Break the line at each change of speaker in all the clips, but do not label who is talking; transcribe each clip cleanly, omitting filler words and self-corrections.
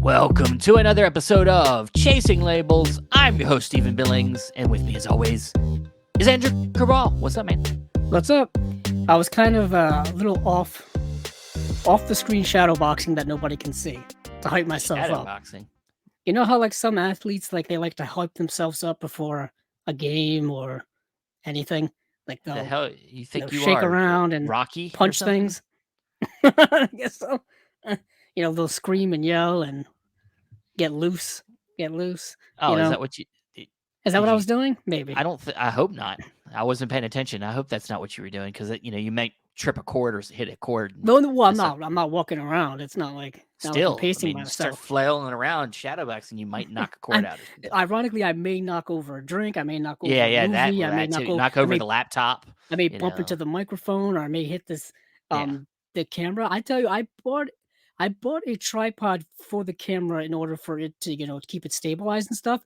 Welcome to another episode of Chasing Labels. I'm your host, Stephen Billings, and with me, as always, is Andrew Cabral. What's up, man?
What's up? I was kind of a little off the screen shadowboxing that nobody can see to hype myself up.
Shadowboxing.
You know how like some athletes they like to hype themselves up before a game or anything? Like
The
they'll
hell you think you
shake
are?
around and
Rocky or
punch
something?
things. I guess so. They'll scream and yell and get loose.
Oh, is
Know,
that what you?
is that
Did
what I
you?
was doing? Maybe.
I hope not. I wasn't paying attention. I hope that's not what you were doing because you might trip a chord or hit a chord.
No, well,
and
I'm not walking around. It's not like I'm
Still,
pacing
you start
myself.
flailing around shadowboxing, you might knock a cord out.
Ironically, I may knock over a drink. I may knock over
Yeah,
a
that
movie. I may
too. Knock over the laptop.
I may bump into the microphone, or I may hit this
Yeah.
the camera. I tell you, I bought a tripod for the camera in order for it to keep it stabilized and stuff.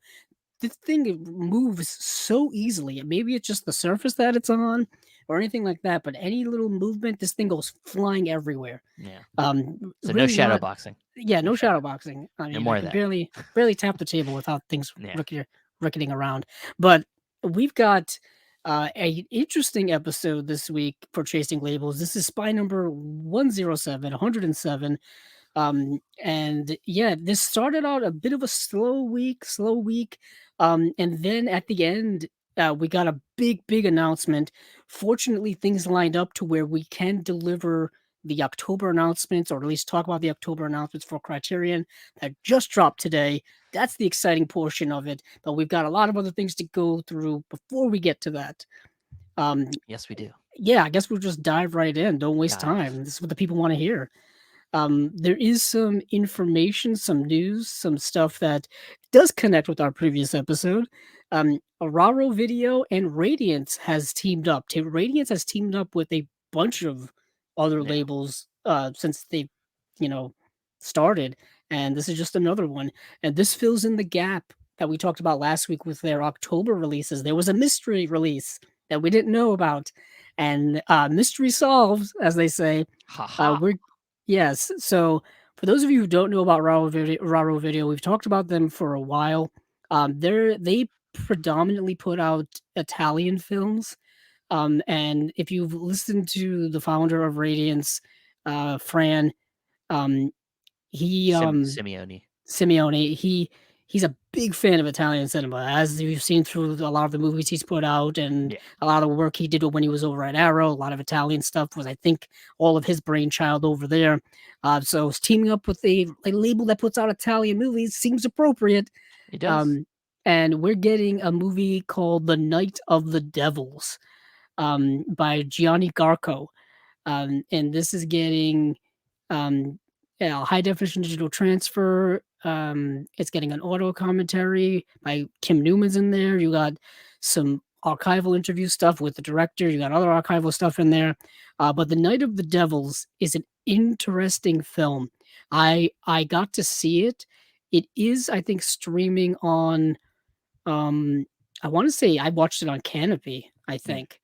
This thing moves so easily. Maybe it's just the surface that it's on or anything like that, but any little movement, this thing goes flying everywhere.
Yeah. So
Really
no shadow boxing.
Yeah, no shadow boxing. I mean,
more
I
of
can
that.
barely tap the table without things
Yeah.
ricketing around. But we've got an interesting episode this week for Chasing Labels. This is spy number 107. And yeah, this started out a bit of a slow week. And then at the end, we got a big announcement. Fortunately, things lined up to where we can deliver the October announcements, or at least talk about the October announcements for Criterion that just dropped today. That's the exciting portion of it. But we've got a lot of other things to go through before we get to that.
Yes, we do.
Yeah, I guess we'll just dive right in. Don't waste time. This is what the people want to hear. There is some information, some news, some stuff that does connect with our previous episode. Raro Video and Radiance has teamed up. Radiance has teamed up with a bunch of other labels since they, started. And this is just another one. And this fills in the gap that we talked about last week with their October releases. There was a mystery release that we didn't know about. And mystery solved, as they say. Yes. So for those of you who don't know about Raro Video, we've talked about them for a while. They predominantly put out Italian films. And if you've listened to the founder of Radiance, Fran, Simeone, he's a big fan of Italian cinema, as you've seen through a lot of the movies he's put out and a lot of work he did when he was over at Arrow. A lot of Italian stuff was, I think, all of his brainchild over there. So teaming up with a label that puts out Italian movies seems appropriate.
It does.
And we're getting a movie called The Night of the Devils by Gianni Garco. And this is getting high definition digital transfer. It's getting an auto commentary by Kim Newman's in there. You got some archival interview stuff with the director. You got other archival stuff in there. But The Night of the Devils is an interesting film. I got to see it. It is, I think, streaming on. I want to say I watched it on Canopy. I think.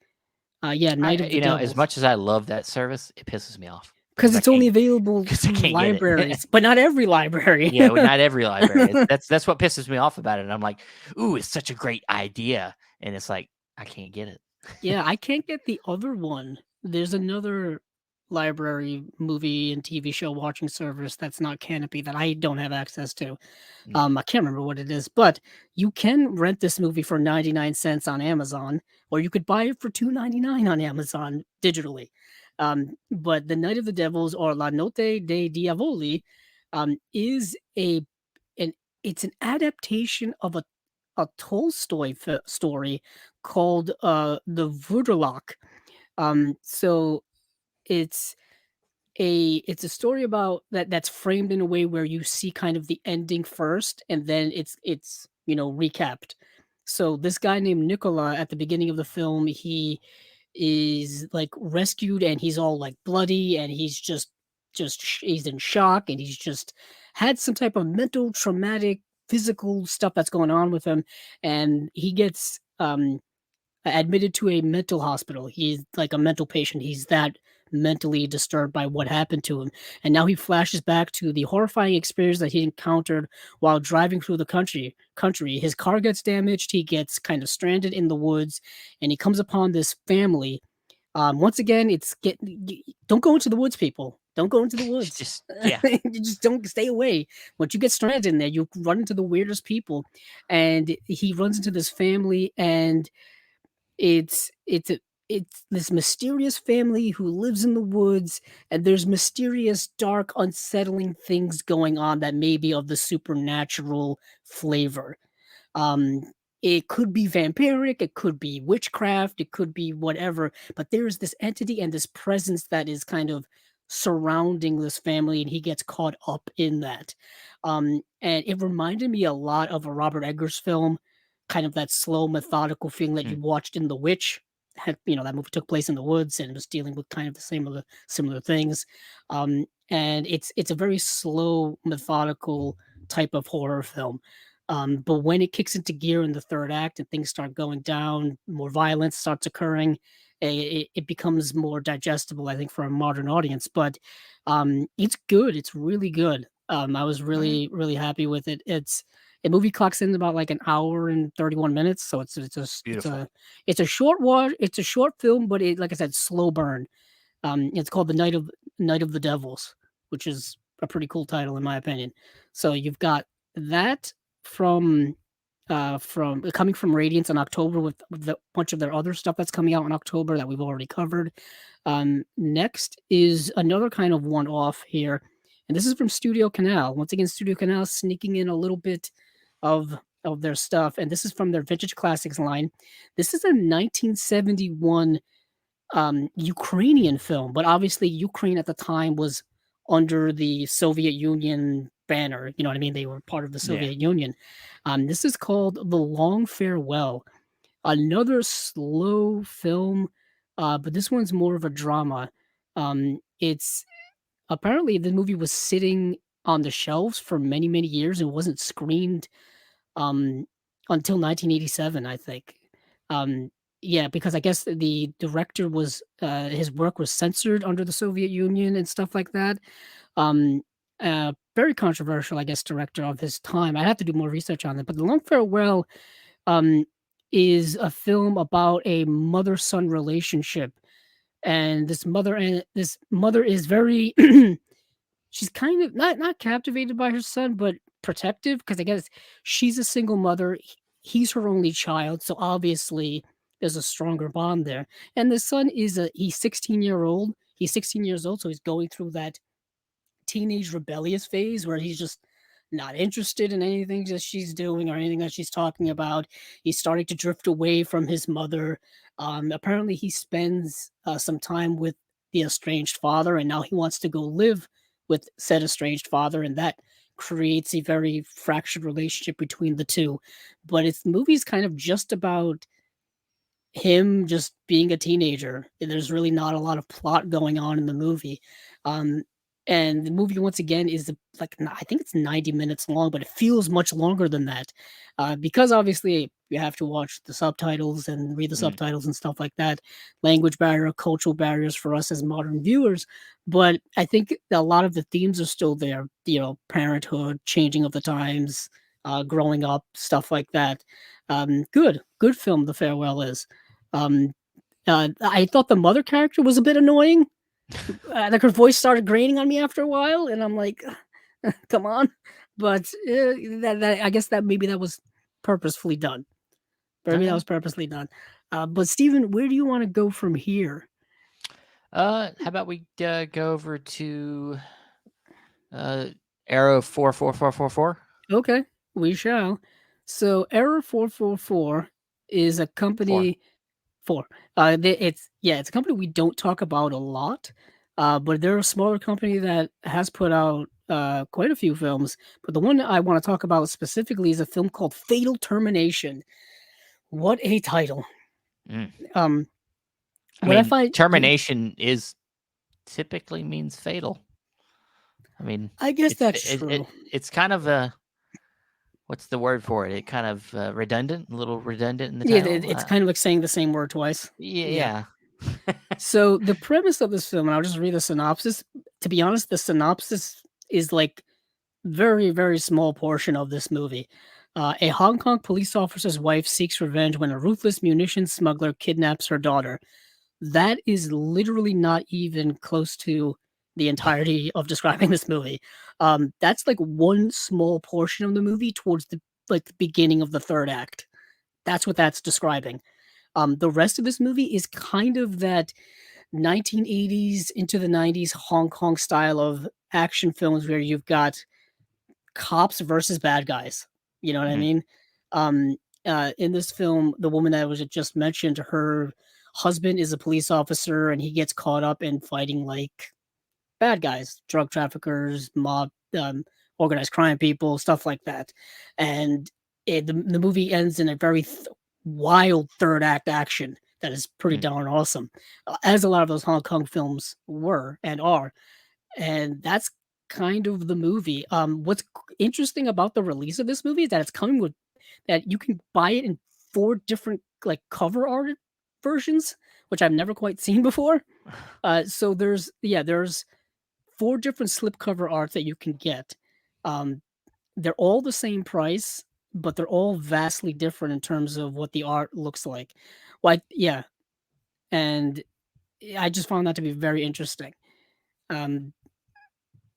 Night of the Devils.
As much as I love that service, it pisses me off.
Because it's only available to libraries, but not every library.
Yeah, well, not every library. That's what pisses me off about it. And I'm like, ooh, it's such a great idea. And it's like, I can't get it.
Yeah, I can't get the other one. There's another library movie and TV show watching service that's not Canopy that I don't have access to. I can't remember what it is, but you can rent this movie for 99 cents on Amazon, or you could buy it for $2.99 on Amazon digitally. But The Night of the Devils, or La Notte dei Diavoli, is it's an adaptation of a Tolstoy story called The Vourdelok. So it's a story about that's framed in a way where you see kind of the ending first, and then it's recapped. So this guy named Nicola, at the beginning of the film, he is like rescued and he's all like bloody and he's just he's in shock and he's just had some type of mental traumatic physical stuff that's going on with him, and he gets admitted to a mental hospital. He's like a mental patient. He's that mentally disturbed by what happened to him. And now he flashes back to the horrifying experience that he encountered while driving through the country. His car gets damaged, he gets kind of stranded in the woods, and he comes upon this family. Once again, don't go into the woods, people. Don't go into the woods.
Just yeah.
You just don't stay away. Once you get stranded in there, you run into the weirdest people. And he runs into this family, and it's this mysterious family who lives in the woods, and there's mysterious, dark, unsettling things going on that may be of the supernatural flavor. Um, it could be vampiric, it could be witchcraft, it could be whatever, but there's this entity and this presence that is kind of surrounding this family, and he gets caught up in that. And it reminded me a lot of a Robert Eggers film, kind of that slow, methodical feeling that you
Mm.
watched in The Witch. That movie took place in the woods and was dealing with kind of the same other similar things. And it's a very slow, methodical type of horror film. But when it kicks into gear in the third act and things start going down, more violence starts occurring, it becomes more digestible, I think, for a modern audience. But it's good. It's really good. I was
All right.
really, really happy with it. A movie clocks in about like an hour and 31 minutes, so
Beautiful.
it's a short watch. It's a short film, but like I said, slow burn. It's called Night of the Devils, which is a pretty cool title in my opinion. So you've got that from coming from Radiance in October with a bunch of their other stuff that's coming out in October that we've already covered. Next is another kind of one-off here, and this is from Studio Canal. Once again, Studio Canal sneaking in a little bit of their stuff, and this is from their Vintage Classics line. This is a 1971 Ukrainian film, but obviously Ukraine at the time was under the Soviet Union banner. You know what I mean? They were part of the
Yeah.
Soviet Union. This is called The Long Farewell, another slow film, but this one's more of a drama. It's apparently the movie was sitting on the shelves for many, many years and wasn't screened um, until 1987, I think. Um, yeah, because I guess the director was his work was censored under the Soviet Union and stuff like that. Um, Very controversial, I guess, director of his time. I have to do more research on it. But The Long Farewell um, is a film about a mother-son relationship, and this mother is very she's kind of not captivated by her son, but protective because I guess she's a single mother. He's her only child, so obviously there's a stronger bond there. And the son he's 16-year-old. He's 16 years old, so he's going through that teenage rebellious phase where he's just not interested in anything that she's doing or anything that she's talking about. He's starting to drift away from his mother. Apparently, he spends some time with the estranged father, and now he wants to go live with said estranged father, and that creates a very fractured relationship between the two. But the movie's kind of just about him just being a teenager. There's really not a lot of plot going on in the movie. Um, and the movie once again is I think it's 90 minutes long, but it feels much longer than that. Because obviously you have to watch the subtitles and read the
Mm.
subtitles and stuff like that. Language barrier, cultural barriers for us as modern viewers. But I think a lot of the themes are still there, parenthood, changing of the times, growing up, stuff like that. Good film, The Farewell is. Um, I thought the mother character was a bit annoying. Like her voice started grating on me after a while, and I'm like, "Come on!" But that I guess that maybe that was purposefully done. Maybe that
Okay.
was purposely done. But Steven, where do you want to go from here?
How about we go over to Arrow 44444?
Okay, we shall. So, Error 444 is a
4.
company. Four. It's a company we don't talk about a lot, but they're a smaller company that has put out quite a few films. But the one that I want to talk about specifically is a film called Fatal Termination. What a title!
Mm.
Um,
I
what I
mean,
find,
termination is typically means fatal. I mean,
I guess
it's
that's
it, it,
true.
it's kind of a what's the word for it? It kind of redundant, a little redundant in the
Yeah,
title.
it's kind of like saying the same word twice.
Yeah,
Yeah.
yeah.
So the premise of this film, and I'll just read the synopsis. To be honest, the synopsis is like very, very small portion of this movie. A Hong Kong police officer's wife seeks revenge when a ruthless munitions smuggler kidnaps her daughter. That is literally not even close to the entirety of describing this movie. That's like one small portion of the movie towards the beginning of the third act. That's what that's describing. The rest of this movie is kind of that 1980s into the 90s Hong Kong style of action films where you've got cops versus bad guys. You know what I
Mhm.
mean? In this film, the woman that was just mentioned, her husband is a police officer, and he gets caught up in fighting like bad guys, drug traffickers, mob, organized crime people, stuff like that. And the movie ends in a very wild third act action that is pretty
Mm.
darn awesome, as a lot of those Hong Kong films were and are. And that's kind of the movie. What's interesting about the release of this movie is that it's coming with that you can buy it in 4 different, like, cover art versions, which I've never quite seen before. So there's 4 different slipcover art that you can get. Um, they're all the same price, but they're all vastly different in terms of what the art looks like. Like, yeah, and I just found that to be very interesting. Um,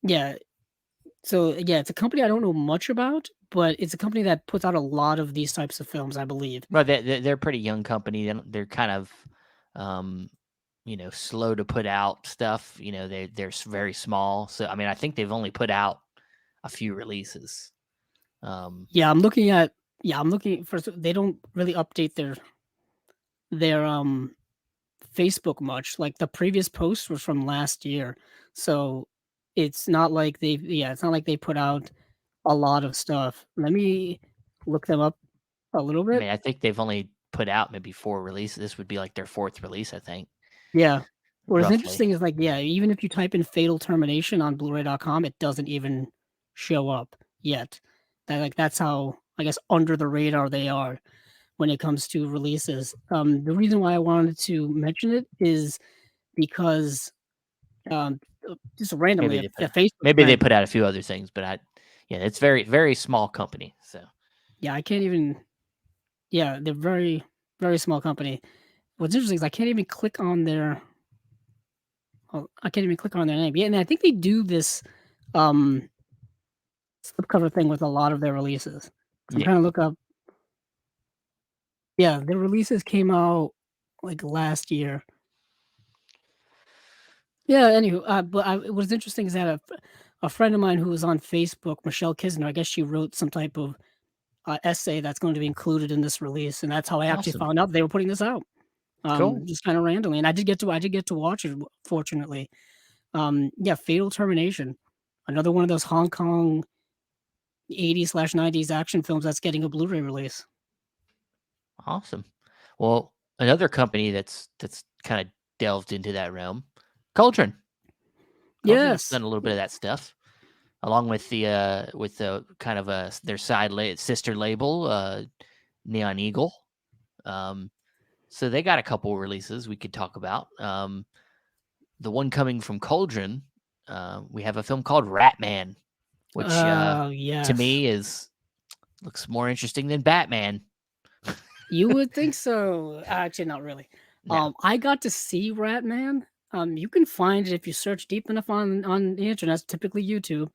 yeah, so, yeah, it's a company I don't know much about, but it's a company that puts out a lot of these types of films, I believe.
Well, they're a pretty young company. They're kind of, um, slow to put out stuff. They're very small. So I mean, I think they've only put out a few releases.
Yeah, I'm looking for they don't really update their Facebook much. Like, the previous post was from last year, so it's not like they put out a lot of stuff. Let me look them up a little
I
bit.
mean, I think they've only put out maybe 4 releases. This would be like their 4th release, I think,
Yeah. What is
roughly.
interesting is, like, yeah, even if you type in Fatal Termination on Blu-ray.com, it doesn't even show up yet. That's how, I guess, under the radar they are when it comes to releases. The reason why I wanted to mention it is because, um, just randomly,
Maybe
a
they put
Facebook
maybe they
friend.
put out a few other things, but yeah, it's very very small company. So
Yeah, I can't even yeah, they're very, very small company. What's interesting is I can't even click on their name. Yeah, and I think they do this, um slipcover thing with a lot of their releases. 'Cause I'm
yeah,
trying to look up. Yeah, their releases came out, like, last year. Yeah, anywho, but what's interesting is that a friend of mine who was on Facebook, Michelle Kisner, I guess she wrote some type of, essay that's going to be included in this release, and that's how I actually
awesome,
found out they were putting this out,
cool,
just kinda randomly, and I did get to watch it, fortunately. Yeah, Fatal Termination, another one of those Hong Kong 80s/90s action films that's getting a Blu-ray release.
awesome. Well, another company that's kind of delved into that realm, Cauldron. Cauldron has
Yes.
done a little bit of that stuff, along with the kind of their sister label, Neon Eagle. Um, so they got a couple releases we could talk about. The one coming from Cauldron, we have a film called Ratman, which
Oh,
to
yes.
me looks more interesting than Batman.
You would think so. Actually, not really.
No,
I got to see Ratman. You can find it if you search deep enough on the internet, typically YouTube,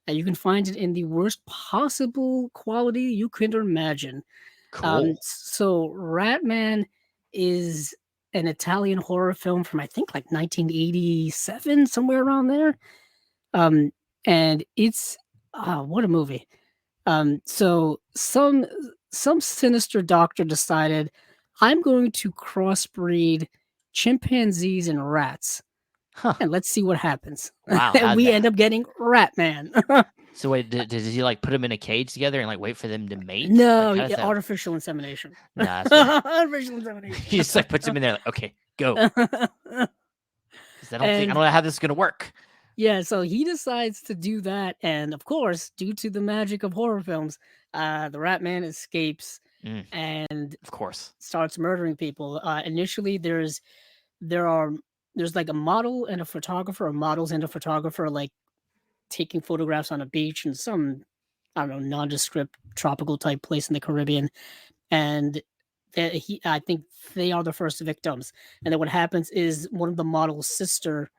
and you can find it in the worst possible quality you could imagine.
cool.
So Ratman is an Italian horror film from, I think, like, 1987, somewhere around there. Um, and it's what a movie. So some sinister doctor decided, I'm going to crossbreed chimpanzees and rats,
Huh.
and let's see what happens.
Wow.
And we end up getting Ratman.
So wait, does he like put them in a cage together and like wait for them to mate? Like
No,
how does that?
artificial insemination.
Nah, that's what
Artificial
he
insemination.
just like puts them in there. Like, okay, go. Because I
And
don't know how this is gonna work.
yeah, so he decides to do that, and of course, due to the magic of horror films, the Ratman escapes
Mm,
and
of course.
starts murdering people. Initially, there are there's like a model and a photographer, or models and a photographer, like taking photographs on a beach in some, I don't know, nondescript tropical type place in the Caribbean, and I think they are the first victims. And then what happens is one of the model's sister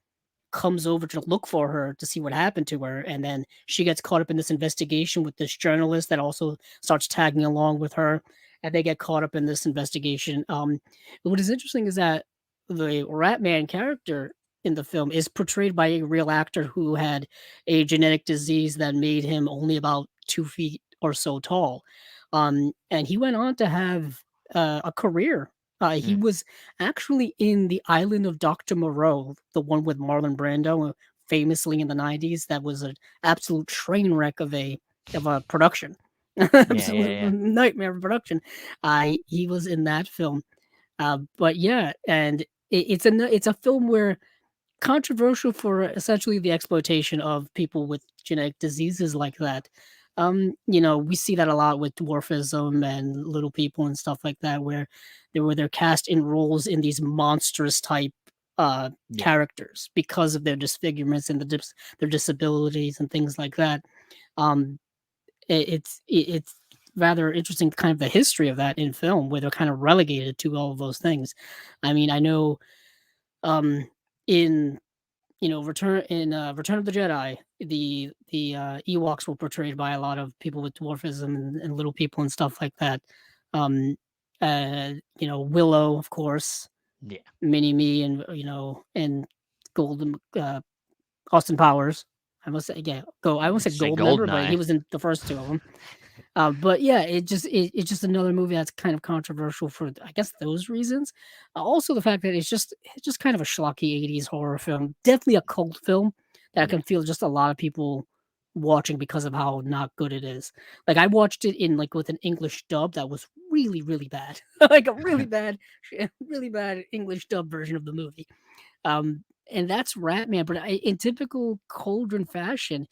comes over to look for her to see what happened to her, and then she gets caught up in this investigation with this journalist that also starts tagging along with her, and they get caught up in this investigation. What is interesting is that the Ratman character in the film is portrayed by a real actor who had a genetic disease that made him only about 2 feet or so tall, and he went on to have a career. He
Mm.
was actually in The Island of Dr. Moreau, the one with Marlon Brando, famously in the 90s. That was an absolute train wreck of a production.
Yeah, yeah,
Absolute
yeah.
nightmare of production. He was in that film. But yeah, and it's a film where controversial for essentially the exploitation of people with genetic diseases like that. We see that a lot with dwarfism and little people and stuff like that, where they're cast in roles in these monstrous type
Yeah.
characters because of their disfigurements and their disabilities and things like that. Um, it's rather interesting, kind of the history of that in film, where they're kind of relegated to all of those things. I mean, I know um, in Return of the Jedi, the Ewoks were portrayed by a lot of people with dwarfism and little people and stuff like that. Um, Willow, of course,
Yeah.
Mini Me, and and Golden Austin Powers. I must say, yeah, go. I almost said
Say
Goldmember, but he
Goldeneye.
was in the first two of them. But yeah, it's just another movie that's kind of controversial for, I guess, those reasons. Also, the fact that it's just kind of a schlocky '80s horror film, definitely a cult film that I
Yeah.
can feel just a lot of people watching because of how not good it is. Like I watched it in like with an English dub that was really really bad, like a really bad English dub version of the movie. And that's Ratman, but in typical Caudron fashion,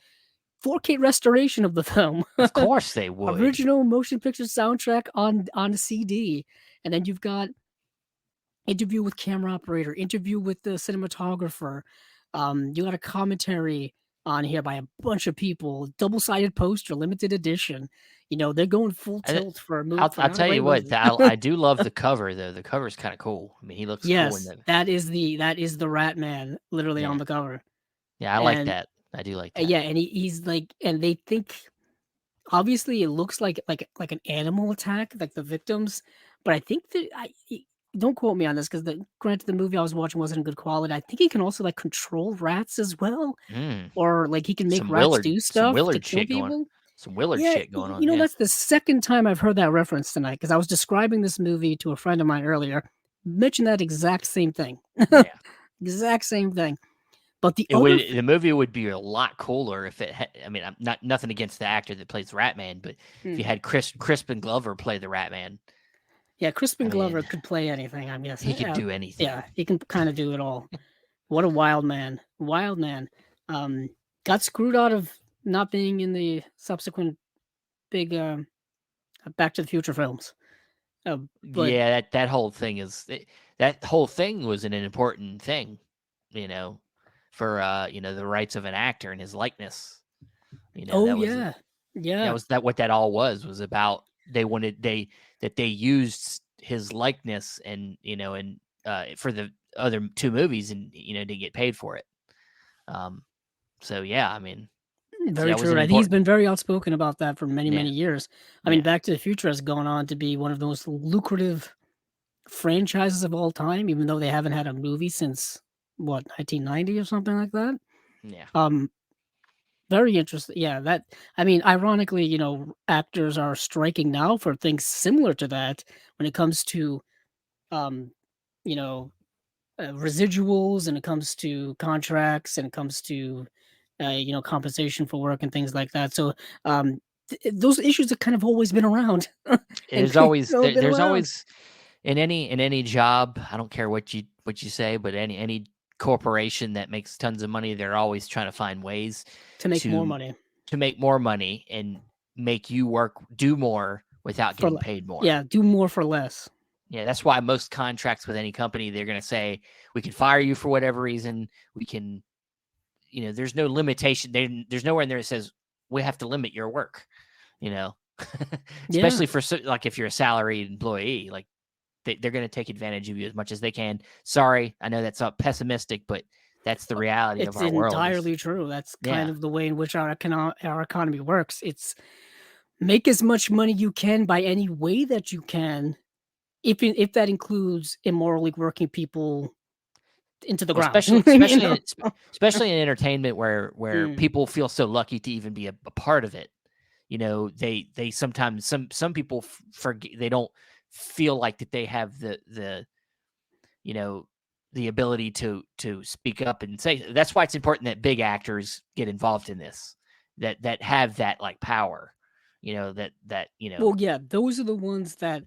4K restoration of the film.
Of course they would.
Original motion picture soundtrack on a CD, and then you've got interview with camera operator, interview with the cinematographer. You got a commentary on here by a bunch of people, double-sided poster, limited edition. They're going full
I,
tilt for a movie,
I'll
for
I'll
not a
tell you
great
what.
movie.
I do love the cover though. The cover's kind of cool. I mean, he looks cool in
Yes,
the.
that is the Rat Man literally on
Yeah.
the cover,
Yeah, I like
and
that. I do like that.
yeah, and he's like, and they think obviously it looks like an animal attack, like the victims, but I think that don't quote me on this because granted the movie I was watching wasn't in good quality. I think he can also like control rats as well,
Mm.
or like he can make
Some
rats
Willard,
do
some
stuff to
Willard
kill
shit going.
people.
Some Willard
Yeah,
shit going on. Yeah.
that's the second time I've heard that reference tonight because I was describing this movie to a friend of mine earlier, mentioned that exact same thing,
Yeah.
exact same thing. But the
It
other,
would the movie would be a lot cooler if it had, I mean, I'm not nothing against the actor that plays Ratman, but if
hmm,
you had Crispin Glover play the Ratman,
yeah,
I
Crispin Glover
mean,
could play anything. I'm
he
guessing.
could do
Yeah,
anything.
he can kind of do it all. What a wild man. Wild man. Um, got screwed out of not being in the subsequent big Back to the Future films. But
Yeah, that whole thing that whole thing was an important thing, you know, for the rights of an actor and his likeness.
oh
That was
yeah, yeah.
that what that all was about. They wanted they used his likeness and for the other two movies and to get paid for it. Um, so yeah, I mean,
Very
that was an
true. I think he's been
important.
very outspoken about that for many,
Yeah,
many years. I mean,
yeah,
Back to the Future has gone on to be one of the most lucrative franchises of all time, even though they haven't had a movie since what 1990 or something like that.
yeah.
Um, Very interesting. Yeah, that I mean, ironically, actors are striking now for things similar to that when it comes to, um, you know, residuals, and it comes to contracts, and it comes to, compensation for work and things like that. So, those issues have kind of always been around, and
There's always
been
there's
around
always in any job. I don't care what you say, but any corporation that makes tons of money, they're always trying to find ways
to make more
to
money
make more money and make you do more without
for,
getting paid more.
yeah, do more for less.
Yeah, that's why most contracts with any company, they're going to say, we can fire you for whatever reason. We can, there's no limitation. There's nowhere in there that says we have to limit your work,
Yeah.
especially for like if you're a salaried employee, like they're going to take advantage of you as much as they can. Sorry, I know that's not pessimistic, but that's the reality of
It's
our world.
entirely true. That's kind
Yeah.
of the way in which our economy works. It's make as much money you can by any way that you can, if that includes immorally working people into the
Well,
ground.
especially in entertainment where
Mm.
people feel so lucky to even be a part of it. They sometimes some people forget, they don't feel like that they have the ability to speak up and say. That's why it's important that big actors get involved in this, that have that like power,
Well, yeah, those are the ones that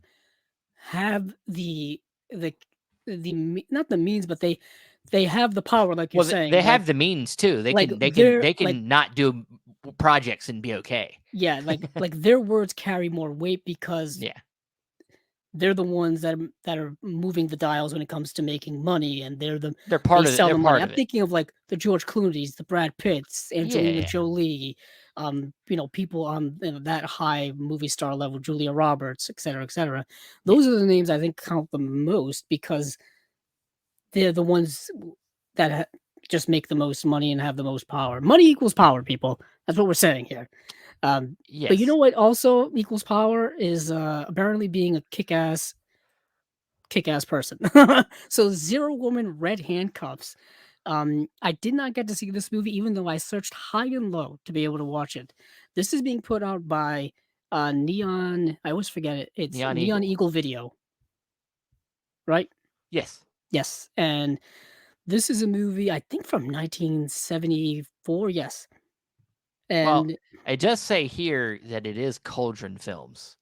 have the not the means, but they have the power, like you're
well,
saying,
they have the means too. They
like
can
they're
they
like
can not do projects and be okay.
yeah, like their words carry more weight because
Yeah,
they're the ones that are moving the dials when it comes to making money, and
they're
they
part of it.
sell
They're
the money.
part
I'm
of it.
thinking of like the George Clooney's, the Brad Pitts, Angelina
Yeah,
Jolie, people on that high movie star level, Julia Roberts, et cetera, et cetera.
yeah,
Those are the names I think count the most because they're the ones that just make the most money and have the most power. Money equals power, people. That's what we're saying here. But you know
yes.
what also equals power is apparently being a kick-ass person. So Zero Woman Red Handcuffs. I did not get to see this movie, even though I searched high and low to be able to watch it. This is being put out by Neon. I always forget it. It's
Neon
Neon
Eagle.
Eagle Video, right?
Yes.
Yes, and this is a movie I think from 1974. Yes,
Well,
and
it does say here that it is Caudron Films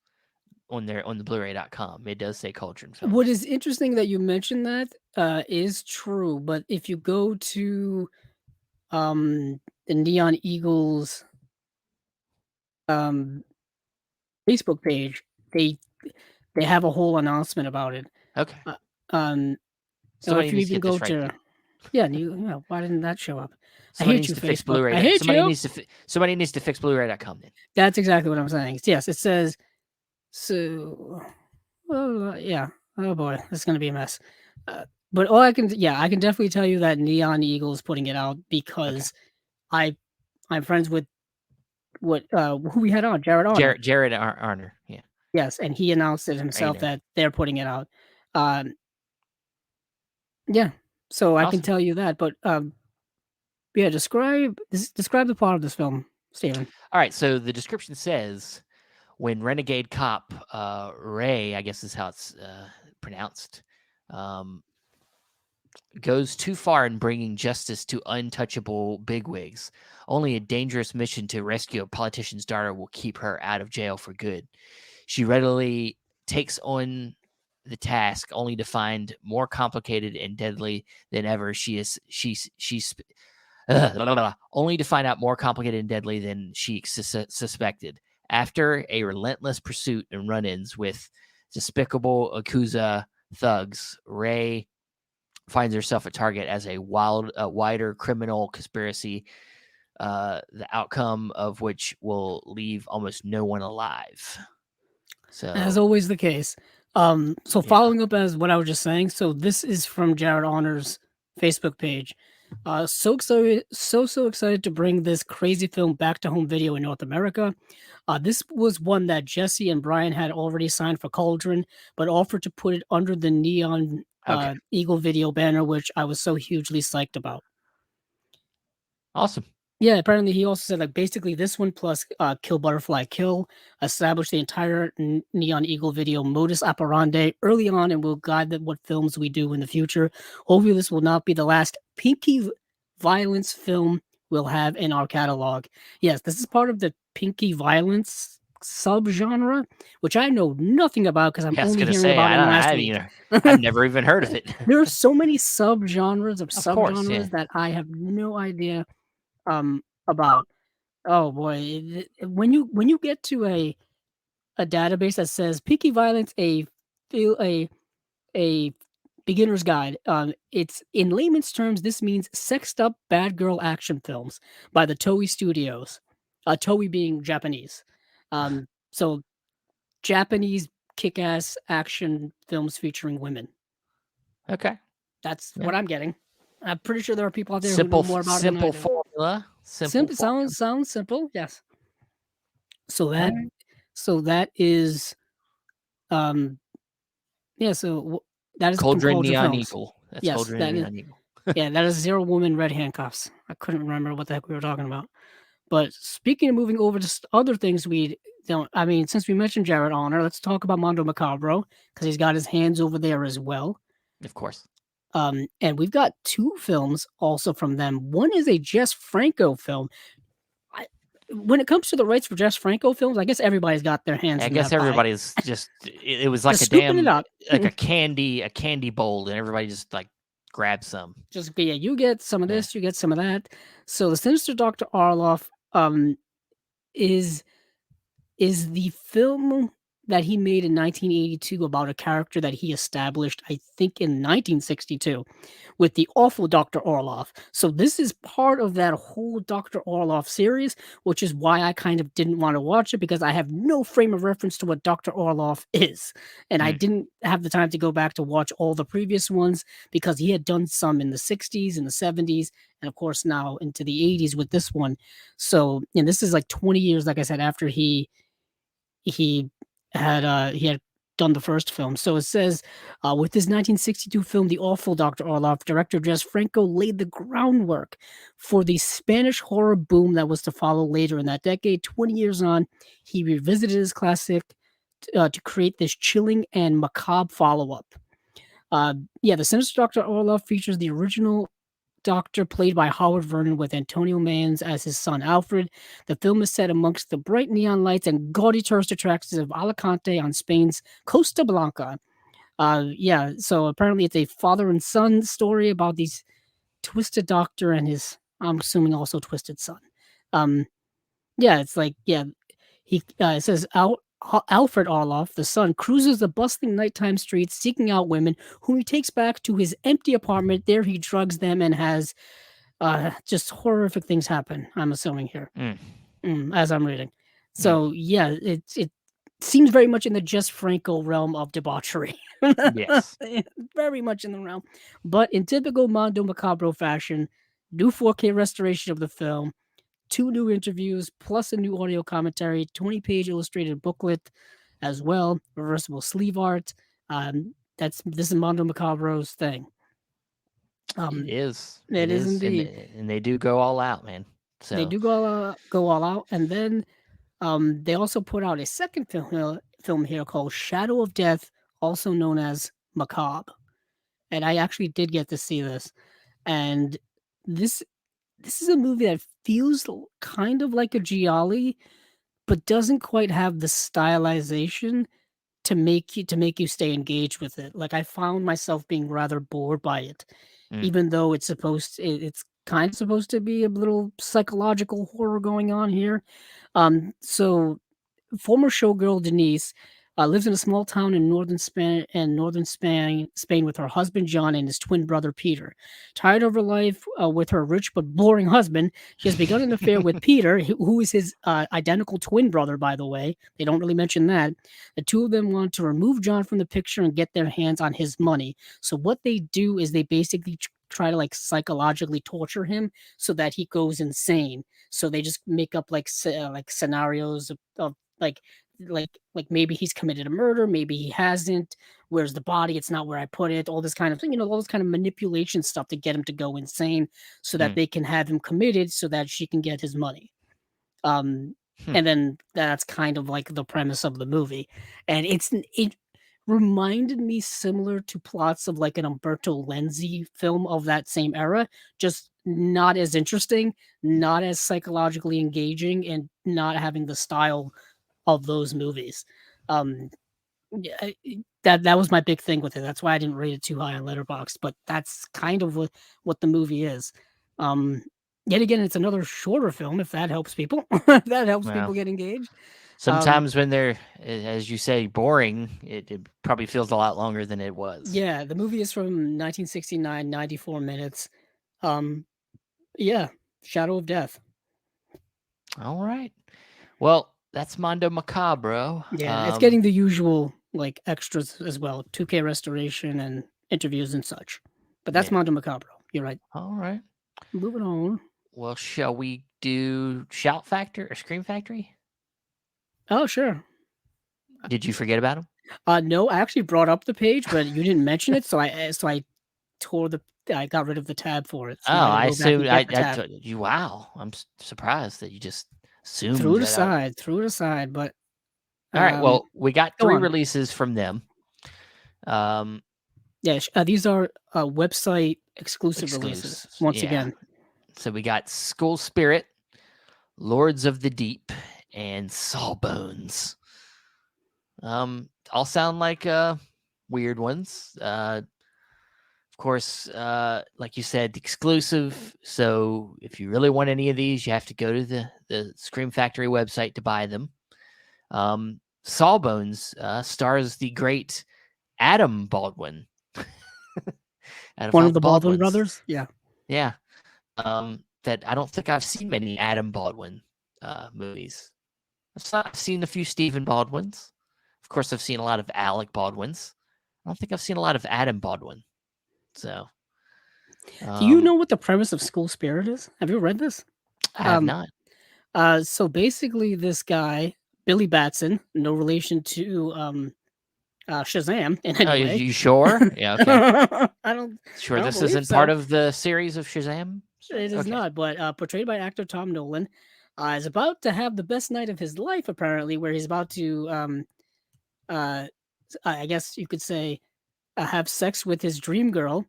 on the Blu-ray.com. It does say Caudron
what
Films.
is interesting that you mentioned that is true. But if you go to the Neon Eagles um Facebook page, they they have a whole announcement about it.
Okay.
Uh, um, or
Somebody
if you
needs to
even
get
go
this right
to
then.
why didn't that show up? I
Somebody
hate
needs
you,
to fix
Facebook.
Blu-ray.
I hate you.
Somebody needs to fix Blu-ray.com then.
That's exactly what I'm saying. Yes, it says so. Well, yeah. Oh boy, this is gonna be a mess. But I can definitely tell you that Neon Eagle is putting it out
Okay.
because I I'm friends with who we had on, Jared Honor.
Jared Arner. Yeah.
Yes, and he announced it himself
Aner.
that they're putting it out. Um, yeah, so I can
Awesome.
tell you that. But yeah, describe the plot of this film, Steven.
All right. So the description says when renegade cop Ray, I guess is how it's pronounced, um, goes too far in bringing justice to untouchable bigwigs. Only a dangerous mission to rescue a politician's daughter will keep her out of jail for good. She readily takes on the task, only to find more complicated and deadly than ever. Only to find out more complicated and deadly than she suspected. After a relentless pursuit and run-ins with despicable Yakuza thugs, Ray finds herself a target as a wider criminal conspiracy, the outcome of which will leave almost no one alive.
As
So,
always the case. So
yeah.
following up as what I was just saying, so this is from Jared Honor's Facebook page. So excited, so excited to bring this crazy film back to home video in North America. This was one that Jesse and Brian had already signed for Cauldron, but offered to put it under the Neon
Okay.
Eagle Video banner, which I was so hugely psyched about.
Awesome.
Yeah, apparently he also said like basically this one plus Kill Butterfly Kill established the entire Neon Eagle video modus operandi early on and will guide what films we do in the future. Hopefully this will not be the last pinky violence film we'll have in our catalog. Yes, this is part of the pinky violence subgenre, which I know nothing about because I'm
Yeah, I was
only
gonna
hearing
say
about
I
it
don't.
last week.
I've never even heard of it.
There are so many subgenres of
Of course, yeah.
subgenres that I have no idea about. Oh boy, when you get to a database that says peaky violence, a a beginner's guide. It's in layman's terms, this means sexed up bad girl action films by the Toei Studios. Toei being Japanese. So Japanese kick-ass action films featuring women.
Okay.
That's
Yeah.
what I'm getting. I'm pretty sure there are people out there who know more about it than I
Simple
do.
formula.
Simple sounds simple. Yes. So that is yeah. So that is from
Caudron
Cauldron
Neon
Films.
Eagle. That's
Yes,
Caudron
that is.
Neon Eagle.
Yeah, that is Zero Woman Red Handcuffs. I couldn't remember what the heck we were talking about. But speaking of moving over to other things we don't, I mean, since we mentioned Jared Honor, let's talk about Mondo Macabre because he's got his hands over there as well.
Of course.
And we've got two films also from them. One is a Jess Franco film. When it comes to the rights for Jess Franco films, I guess everybody's got their hands
I
in
guess
that pie.
everybody's just it was like
Just
a
scooping it
damn
up.
like a candy bowl, and everybody just like grabbed some.
Just yeah, you get some of this, you get some of that. So the Sinister Dr. Orloff is the film that he made in 1982 about a character that he established, I think, in 1962 with the awful Dr. Orloff. So this is part of that whole Dr. Orloff series, which is why I kind of didn't want to watch it because I have no frame of reference to what Dr. Orloff is. And I didn't have the time to go back to watch all the previous ones because he had done some in the 60s and the 70s and of course now into the 80s with this one. So, and this is like 20 years, like I said, after he had done the first film. So it says, with his 1962 film, The Awful Dr. Orloff, director Jess Franco laid the groundwork for the Spanish horror boom that was to follow later in that decade. 20 years on, he revisited his classic to create this chilling and macabre follow-up. The Sinister Dr. Orloff features the original Doctor, played by Howard Vernon, with Antonio Mayans as his son Alfred. The film is set amongst the bright neon lights and gaudy tourist attractions of Alicante on Spain's Costa Blanca. So apparently it's a father and son story about these twisted doctor and his, I'm assuming, also twisted son. It's like, he it says Alfred Orloff, the son, cruises the bustling nighttime streets seeking out women whom he takes back to his empty apartment. There he drugs them and has just horrific things happen, I'm assuming here, as I'm reading. So, it seems very much in the Jess Franco realm of debauchery.
Yes.
Very much in the realm. But in typical Mondo Macabro fashion, new 4K restoration of the film, 2 new interviews, plus a new audio commentary, 20-page illustrated booklet as well, reversible sleeve art. This is Mondo Macabro's thing.
It is.
It is indeed.
And they do go all out, man. So
they do go all out, and then they also put out a second film here called Shadow of Death, also known as Macabre. And I actually did get to see this, and this is a movie that feels kind of like a giallo, but doesn't quite have the stylization to make you stay engaged with it. Like, I found myself being rather bored by it, even though it's kind of supposed to be a little psychological horror going on here. So former showgirl Denise lives in a small town in northern Spain with her husband John and his twin brother Peter. Tired of her life with her rich but boring husband, she has begun an affair with Peter, who is his identical twin brother, by the way. They don't really mention that. The two of them want to remove John from the picture and get their hands on his money. So what they do is they basically try to like psychologically torture him so that he goes insane. So they just make up like scenarios of like maybe he's committed a murder, maybe he hasn't. Where's the body? It's not where I put it. All this kind of thing, all this kind of manipulation stuff to get him to go insane, so that they can have him committed, so that she can get his money. And then that's kind of like the premise of the movie, and it reminded me similar to plots of like an Umberto Lenzi film of that same era, just not as interesting, not as psychologically engaging, and not having the style of those movies. That was my big thing with it. That's why I didn't rate it too high on Letterboxd, but that's kind of what the movie is. Yet again, it's another shorter film, if that helps people. If that helps people get engaged.
Sometimes when they're, as you say, boring, it probably feels a lot longer than it was.
Yeah, the movie is from 1969, 94 minutes. Yeah, Shadow of Death.
All right. Well, that's Mondo Macabre.
Yeah, it's getting the usual like extras as well, 2K restoration and interviews and such. But that's
Yeah.
Mondo Macabre. You're right.
All right.
Moving on.
Well, shall we do Shout Factor or Scream Factory?
Oh, sure.
Did you forget about him?
No, I actually brought up the page, but you didn't mention it, so I I got rid of the tab for it. So
Oh,
now I gotta
I
go back and
assumed
get the tab.
you. Wow, I'm surprised that you just assumed
Threw it
that.
aside, threw it aside, but
All right. Well, we got
go
3
on.
releases from them.
Yeah, these are website exclusive releases.
Exclusives.
Once
Yeah.
again,
So we got School Spirit, Lords of the Deep, and Sawbones. All sound like weird ones. Of course, like you said, exclusive. So if you really want any of these, you have to go to the Scream Factory website to buy them. Sawbones stars the great Adam Baldwin.
one of the Baldwin brothers. Yeah.
Yeah. That I don't think I've seen many Adam Baldwin movies. I've seen a few Stephen Baldwins. Of course, I've seen a lot of Alec Baldwins. I don't think I've seen a lot of Adam Baldwin. So,
do you know what the premise of School Spirit is? Have you read this?
I have not.
So basically, this guy Billy Batson, no relation to Shazam in any way.
You sure? Yeah. Okay.
I don't.
Sure,
I don't
this
believe
isn't
so.
part of the series of Shazam.
It is not, but portrayed by actor Tom Nolan, is about to have the best night of his life. Apparently, where he's about to, I guess you could say, have sex with his dream girl.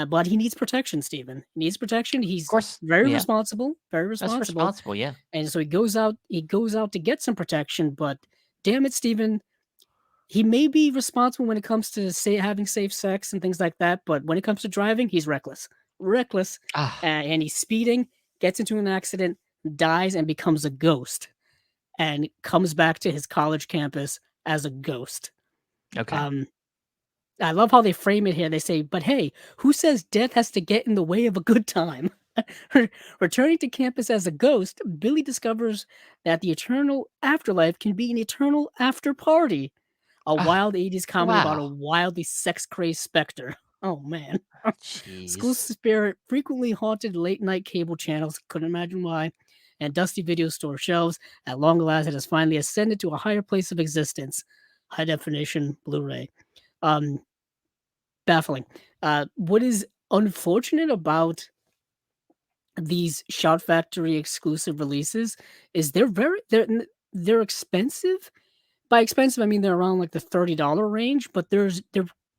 But he needs protection, Stephen. He needs protection. He's
Of course,
very
yeah.
responsible, very
That's
responsible.
responsible. Yeah.
And so he goes out to get some protection, but damn it, Stephen, he may be responsible when it comes to having safe sex and things like that, but when it comes to driving, he's reckless. Reckless.
Ah,
And he's speeding, gets into an accident, dies, and becomes a ghost, and comes back to his college campus as a ghost.
okay.
I love how they frame it here. They say, but hey, who says death has to get in the way of a good time? Returning to campus as a ghost, Billy discovers that the eternal afterlife can be an eternal after party. A wild 80s comedy about a
Wow.
wildly sex-crazed specter. Oh, man. School
Jeez.
Spirit frequently haunted late-night cable channels, couldn't imagine why, and dusty video store shelves. At long last, it has finally ascended to a higher place of existence. High-definition Blu-ray. Baffling. What is unfortunate about these Shout Factory exclusive releases is they're expensive. By expensive, I mean they're around like the $30 range, but they're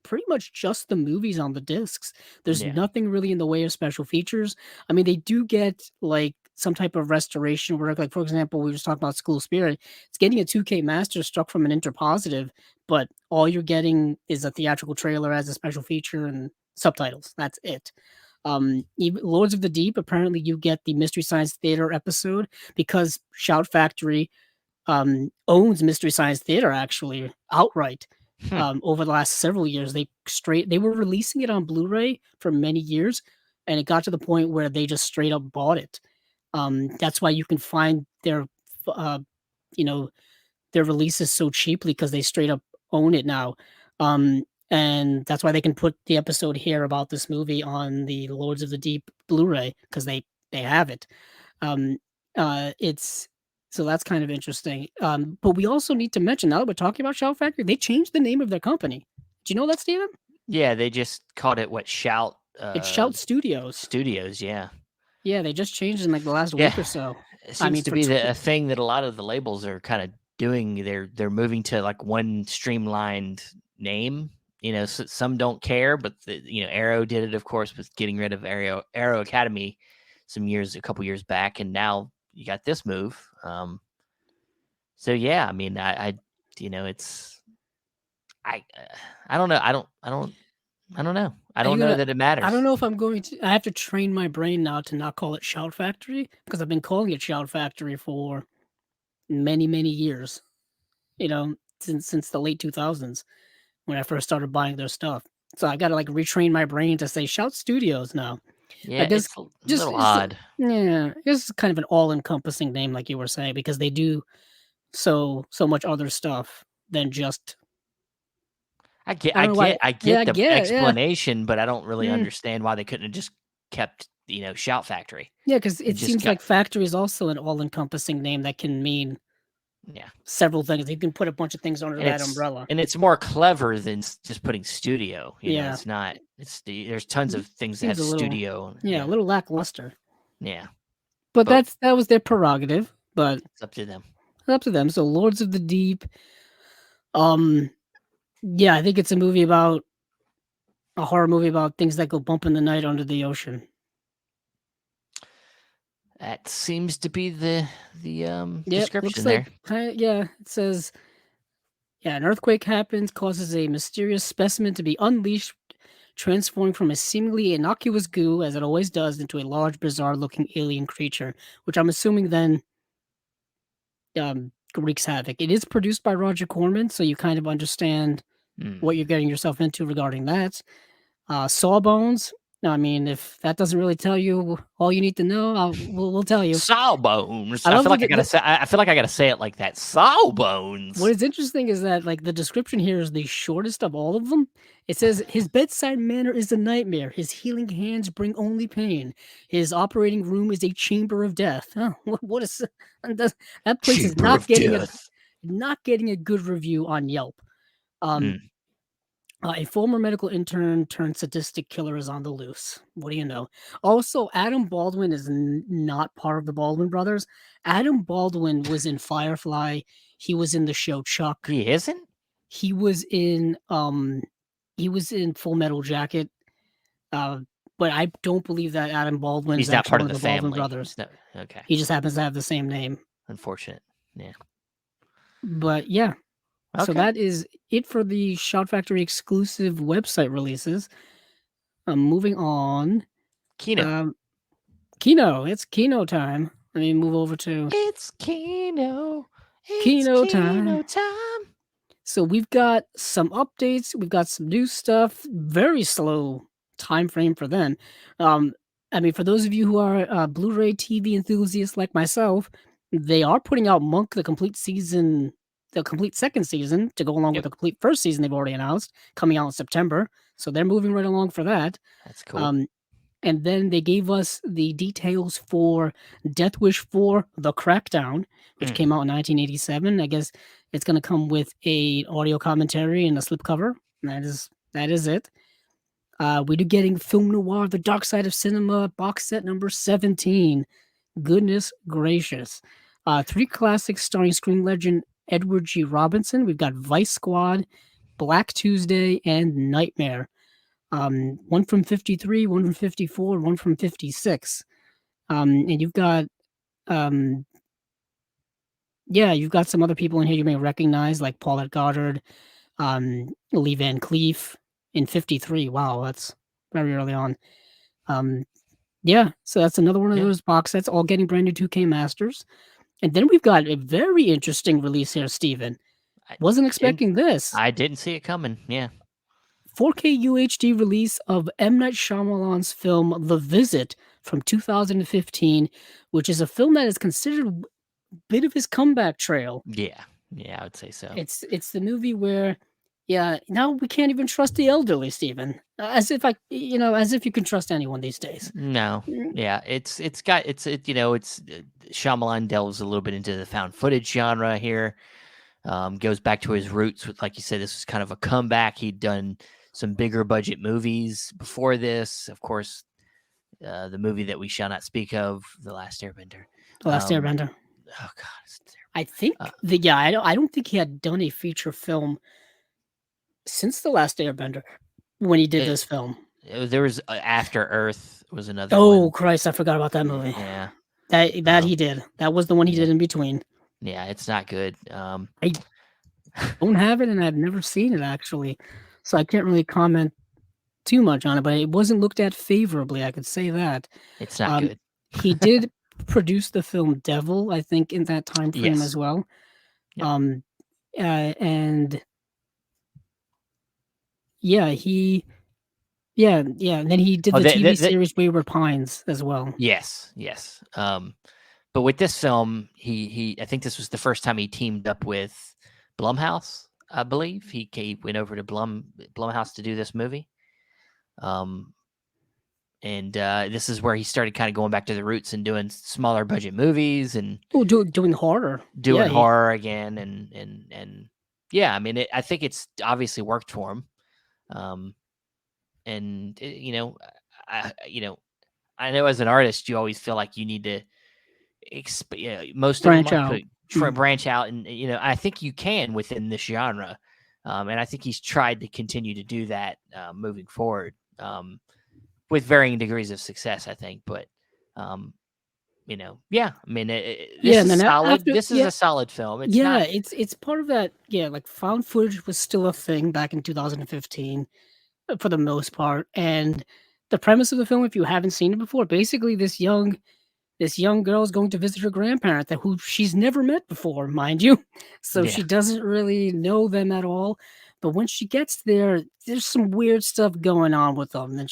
pretty much just the movies on the discs. There's
Yeah.
nothing really in the way of special features. I mean, they do get like some type of restoration work. Like for example, we were just talking about School Spirit. It's getting a 2K master struck from an interpositive, but all you're getting is a theatrical trailer as a special feature and subtitles. That's it. Even Lords of the Deep, apparently you get the Mystery Science Theater episode because Shout Factory owns Mystery Science Theater actually outright. Over the last several years, they were releasing it on Blu-ray for many years, and it got to the point where they just straight up bought it. That's why you can find you know, their releases so cheaply because they straight up own it now. And that's why they can put the episode here about this movie on the Lords of the Deep Blu-ray because they have it. It's so that's kind of interesting. But we also need to mention now that we're talking about Shout Factory, they changed the name of their company. Do you know that, Steven?
Yeah, they just called it Shout.
It's Shout Studios.
Studios, yeah.
Yeah, they just changed in like the last week or so.
It seems to be a thing that a lot of the labels are kind of doing. They're moving to like one streamlined name. You know, some don't care, but Arrow did it, of course, with getting rid of Arrow Academy a couple years back, and now you got this move. So yeah, I mean, I it's I don't know. I don't know. I don't know that it matters.
I don't know if I'm going to. I have to train my brain now to not call it Shout Factory because I've been calling it Shout Factory for many, many years. since the late 2000s when I first started buying their stuff. So I got to like retrain my brain to say Shout Studios now. I
Yeah,
guess
it's a
just
little odd.
yeah, it's kind of an all-encompassing name, like you were saying, because they do so much other stuff than just.
I get,
I
I
don't know why.
get, I
Yeah,
get
I
the
get it. Yeah,
explanation, but I don't really
mm,
understand why they couldn't have just kept, Shout Factory
yeah, because
and
it
just
seems
got,
like factory is also an all-encompassing name that can mean
yeah.
several things. You can put a bunch of things under
And
that
it's
umbrella.
and it's more clever than just putting studio.
Yeah,
It's not. There's tons of things that
seems
have
a little,
studio.
yeah, a
Yeah,
little lackluster.
yeah.
But
But
that was their prerogative. But
it's up to them.
it's up to them. So Lords of the Deep. Um, yeah, I think it's a horror movie about things that go bump in the night under the ocean.
That seems to be the
Yep, looks
description there.
like yeah. It says yeah, an earthquake happens, causes a mysterious specimen to be unleashed, transforming from a seemingly innocuous goo, as it always does, into a large, bizarre-looking alien creature, which I'm assuming then wreaks havoc. It is produced by Roger Corman, so you kind of understand
Hmm.
what you're getting yourself into regarding that. Sawbones. I mean, if that doesn't really tell you all you need to know, we'll tell you.
Sawbones.
I
I
love
feel like I
that.
gotta say. I feel like I gotta say it like that.
What
Sawbones.
is interesting is that like the description here is the shortest of all of them. It says his bedside manner is a nightmare. His healing hands bring only pain. His operating room is a chamber of death. Oh, what is that place is
Chamber of Death.
not getting a good review on Yelp. Um,
Hmm.
a former medical intern turned sadistic killer is on the loose. What do you know? Also, Adam Baldwin is not part of the Baldwin brothers. Adam Baldwin was in Firefly. He was in the show Chuck.
He isn't.
He was in Full Metal Jacket. Uh, but I don't believe that Adam Baldwin is
He's not
actually
part
one
of
of
the
the Baldwin
family.
brothers.
He's not. Okay.
He just happens to have the same name.
Unfortunate. Yeah.
But yeah, so
Okay.
that is it for the Shout Factory exclusive website releases. Moving on.
Kino.
Um, Kino, it's Kino time. Let me move over to
It's Kino. It's
Kino time.
Kino time.
So we've got some updates, we've got some new stuff. Very slow time frame for them. I mean, for those of you who are Blu-ray TV enthusiasts like myself, they are putting out Monk the complete second season to go along with
Yep.
the complete first season they've already announced, coming out in September. So they're moving right along for that.
That's cool.
Um, and then they gave us the details for Death Wish 4: The Crackdown, which came out in 1987. I guess it's going to come with a audio commentary and a slipcover. That is it. We do getting Film Noir: The Dark Side of Cinema box set number 17. Goodness gracious. 3 classics starring screen legend Edward G. Robinson. We've got Vice Squad, Black Tuesday, and Nightmare. One from 53, one from 54, one from 56. And you've got, um, yeah, you've got some other people in here you may recognize, like Paulette Goddard, Lee Van Cleef in 53. Wow, that's very early on. Yeah, so that's another one of
Yeah.
those box sets, all getting brand new 2K Masters. And then we've got a very interesting release here, Steven. Wasn't expecting this.
I didn't see it coming. Yeah.
4K UHD release of M. Night Shyamalan's film The Visit from 2015, which is a film that is considered a bit of his comeback trail.
Yeah. Yeah, I would say so.
It's the movie where, yeah, now we can't even trust the elderly, Stephen. As if you can trust anyone these days.
No. Yeah, it's Shyamalan delves a little bit into the found footage genre here. Goes back to his roots with, like you said, this was kind of a comeback. He'd done some bigger budget movies before this. Of course, the movie that we shall not speak of, The Last Airbender.
The Last Airbender.
Oh God, it's terrible.
I think I don't think he had done a feature film since The Last Airbender when he did this film.
There was After Earth was another
Oh
one.
Christ, I forgot about that movie.
Yeah.
That he did. That was the one he did in between.
Yeah, it's not good.
I don't have it, and I've never seen it actually, so I can't really comment too much on it. But it wasn't looked at favorably. I could say that.
It's not good.
He did produce the film Devil, I think, in that time frame as well.
Yep.
and yeah, and then he did
Oh,
the TV series Wayward Pines as well.
yes. But with this film, I think this was the first time he teamed up with Blumhouse. I believe he went over to Blumhouse to do this movie. And this is where he started kind of going back to the roots and doing smaller budget movies and
doing horror,
doing horror again, and yeah, I mean, I think it's obviously worked for him. And I know as an artist, you always feel like you need to most
branch
of them
out.
Branch out, and I think you can within this genre, and I think he's tried to continue to do that moving forward, with varying degrees of success, I think. But yeah, I mean, this is solid. This is a solid film. It's not.
It's part of that. Yeah, like found footage was still a thing back in 2015 for the most part, and the premise of the film, if you haven't seen it before, basically this young girl is going to visit her grandparent who she's never met before, mind you. So she doesn't really know them at all. But when she gets there, there's some weird stuff going on with them, and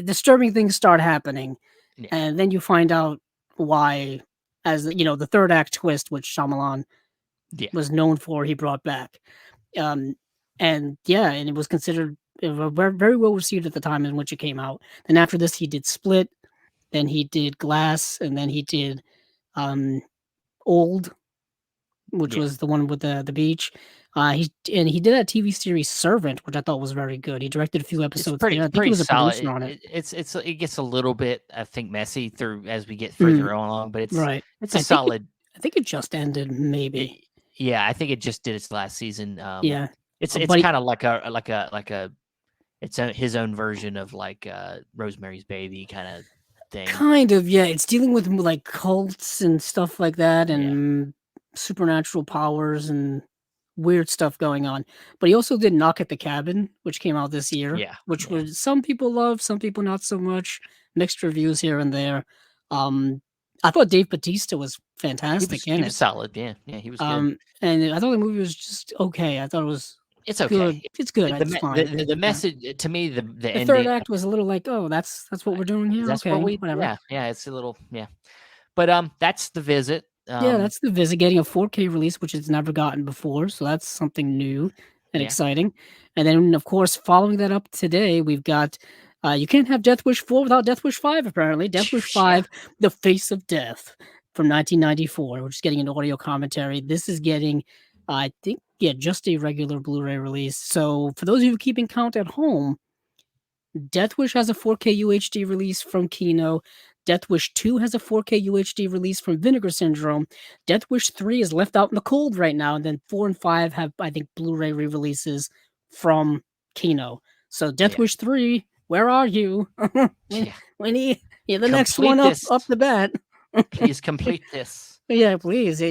disturbing things start happening. Yeah. And then you find out why, as the third act twist, which Shyamalan was known for, he brought back. And it was considered very well received at the time in which it came out. And after this, he did Split. Then he did Glass, and then he did Old, which was the one with the beach. He did that TV series Servant, which I thought was very good. He directed a few episodes.
I think
he was
a
producer on it.
It gets a little bit, I think, messy as we get further along, but it's a solid.
I think it just ended, maybe.
Yeah, I think it just did its last season. It's kind of like it's his own version of like Rosemary's Baby kind of thing.
Kind of, yeah. It's dealing with like cults and stuff like that, and supernatural powers and weird stuff going on. But he also did Knock at the Cabin, which came out this year. Which was, some people love, some people not so much. Mixed reviews here and there. I thought Dave Bautista was fantastic in it.
He was solid, yeah, he was good.
And I thought the movie was just okay. I thought it was.
It's okay.
Good. It's good. It's fine.
The message to me, the ending,
third act was a little like, oh, that's what we're doing here.
That's
okay,
what
whatever.
Yeah, it's a little But that's The Visit.
That's The Visit, getting a 4K release, which it's never gotten before, so that's something new and exciting. And then, of course, following that up today, we've got you can't have Death Wish 4 without Death Wish 5. Apparently, Death Wish 5, The Face of Death, from 1994. We're just getting an audio commentary. This is getting, I think, just a regular Blu-ray release. So for those of you keeping count at home, Death Wish has a 4K UHD release from Kino. Death Wish 2 has a 4K UHD release from Vinegar Syndrome. Death Wish 3 is left out in the cold right now. And then 4 and 5 have, I think, Blu-ray re-releases from Kino. So Death Wish 3, where are you? We need the next one up the bat.
Please complete this.
Yeah, please.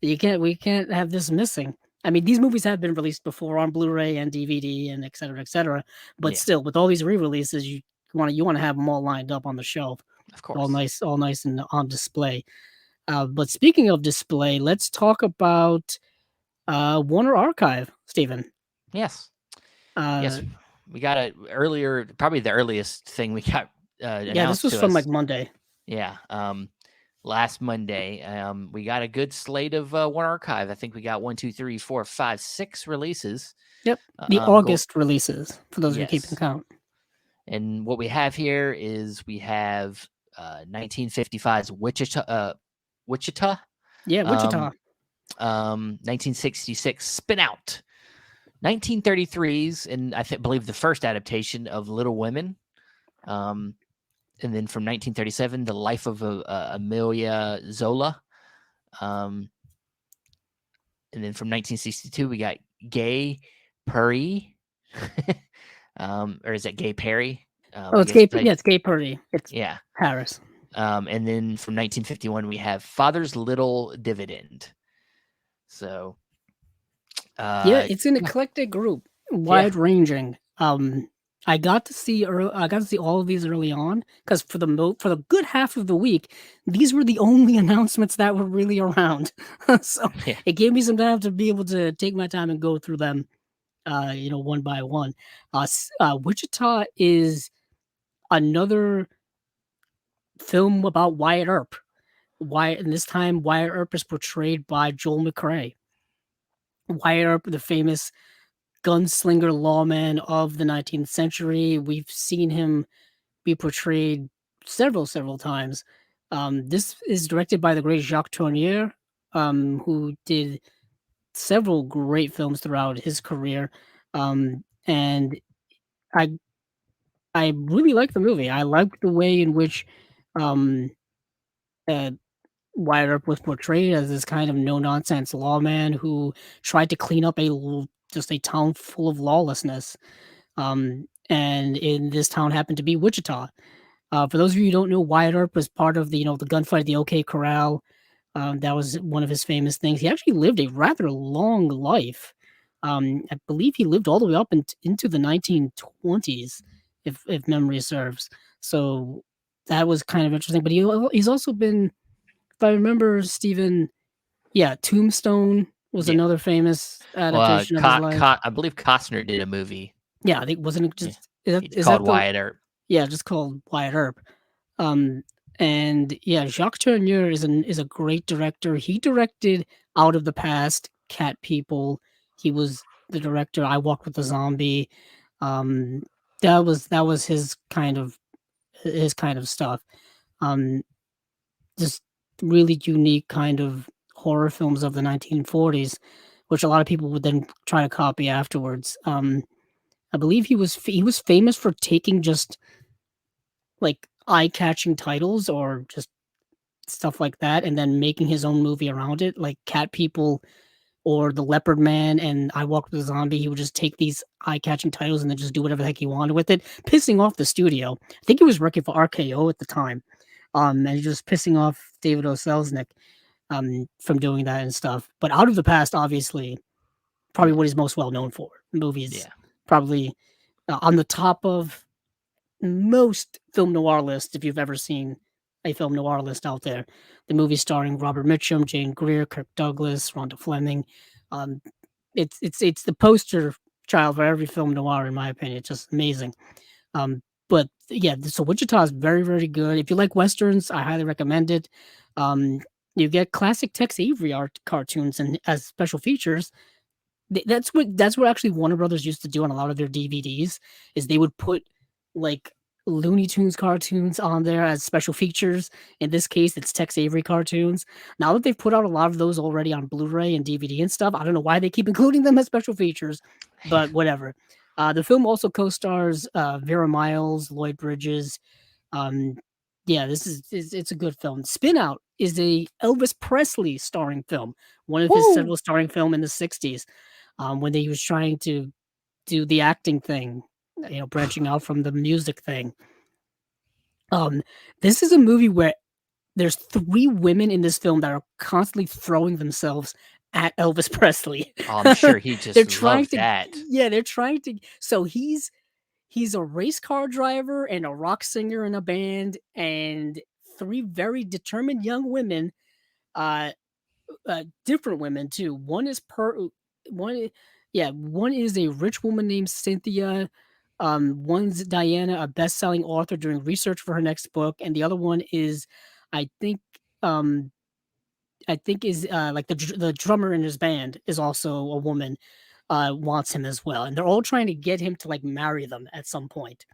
We can't have this missing. I mean, these movies have been released before on Blu-ray and DVD and et cetera, et cetera. But still, with all these re-releases, you want to have them all lined up on the shelf.
Of course.
All nice and on display. But speaking of display, let's talk about Warner Archive, Stephen.
Yes. Yes. We got it earlier, probably the earliest thing we got announced.
Yeah, this was from like Monday.
Yeah. Last Monday, we got a good slate of Warner Archive. I think we got 1, 2, 3, 4, 5, 6 releases.
Yep, the August releases, for those of you keeping count.
And what we have here is we have 1955's Wichita.
Yeah, Wichita.
1966 Spinout. 1933's, and I believe the first adaptation of Little Women. And then from 1937, The Life of Emile Zola. And then from 1962, we got Gay Purree. Or is that Gay Perry?
It's Gay. It's Gay Purree. It's Harris.
And then from 1951, we have Father's Little Dividend. So,
it's an eclectic group, wide ranging. I got to see all of these early on because for the good half of the week, these were the only announcements that were really around. So
Yeah.
it gave me some time to be able to take my time and go through them, one by one. Wichita is another film about Wyatt Earp. And this time Wyatt Earp is portrayed by Joel McCrea. Wyatt Earp, the famous gunslinger lawman of the 19th century. We've seen him be portrayed several times. This is directed by the great Jacques Tourneur, who did several great films throughout his career. And I I really like the movie. I like the way in which um, uh, Wyatt Earp was portrayed as this kind of no nonsense lawman who tried to clean up just a town full of lawlessness. And in this town happened to be Wichita. For those of you who don't know, Wyatt Earp was part of the gunfight at the OK Corral. That was one of his famous things. He actually lived a rather long life. I believe he lived all the way up into the 1920s, if memory serves. So that was kind of interesting. But he's also been, if I remember, Stephen, yeah, Tombstone was
Yeah.
another famous
Well,
adaptation of his life.
I believe Costner did a movie.
Yeah, I think wasn't it
Yeah.
just is that
It's
is
called
that the
Wyatt Earp.
yeah, just called Wyatt Earp. Um, and yeah, Jacques Tourneur is a great director. He directed Out of the Past, Cat People. He was the director. I Walked with the Zombie. Um, that was his kind of stuff. Um, just really unique kind of horror films of the 1940s, which a lot of people would then try to copy afterwards. I believe he was famous for taking just like eye-catching titles or just stuff like that, and then making his own movie around it, like Cat People or The Leopard Man and I Walked with a Zombie. He would just take these eye-catching titles and then just do whatever the heck he wanted with it, pissing off the studio. I think he was working for RKO at the time, and just pissing off David O. Selznick from doing that and stuff. But Out of the Past, obviously, probably
Yeah.
what he's most well known for. Movies
Yeah.
probably on the top of most film noir lists, if you've ever seen a film noir list out there. The movie starring Robert Mitchum, Jane Greer, Kirk Douglas, Rhonda Fleming. Um, it's the poster child for every film noir, in my opinion. It's just amazing. But yeah, so Wichita is very good. If you like westerns, I highly recommend it. Um, you get classic Tex Avery art cartoons and as special features. That's what actually Warner Brothers used to do on a lot of their DVDs is they would put like Looney Tunes cartoons on there as special features. In this case, it's Tex Avery cartoons. Now that they've put out a lot of those already on Blu-ray and DVD and stuff, I don't know why they keep including them as special features, but whatever. The film also co-stars Vera Miles, Lloyd Bridges. Um, yeah, it's a good film. Spinout is a Elvis Presley starring film, one of his
Woo!
several starring film in the '60s, when he was trying to do the acting thing, branching out from the music thing. Um, this is a movie where there's 3 women in this film that are constantly throwing themselves at Elvis Presley.
Oh, I'm sure he
They're
just
trying
loved
to
that.
yeah, they're trying to so he's a race car driver and a rock singer in a band, and 3 very determined young women, uh, different women too. One yeah, one is a rich woman named Cynthia. One's Diana, a best-selling author doing research for her next book, and the other one is, I think, um, is like the drummer in his band is also a woman. Wants him as well, and they're all trying to get him to like marry them at some point.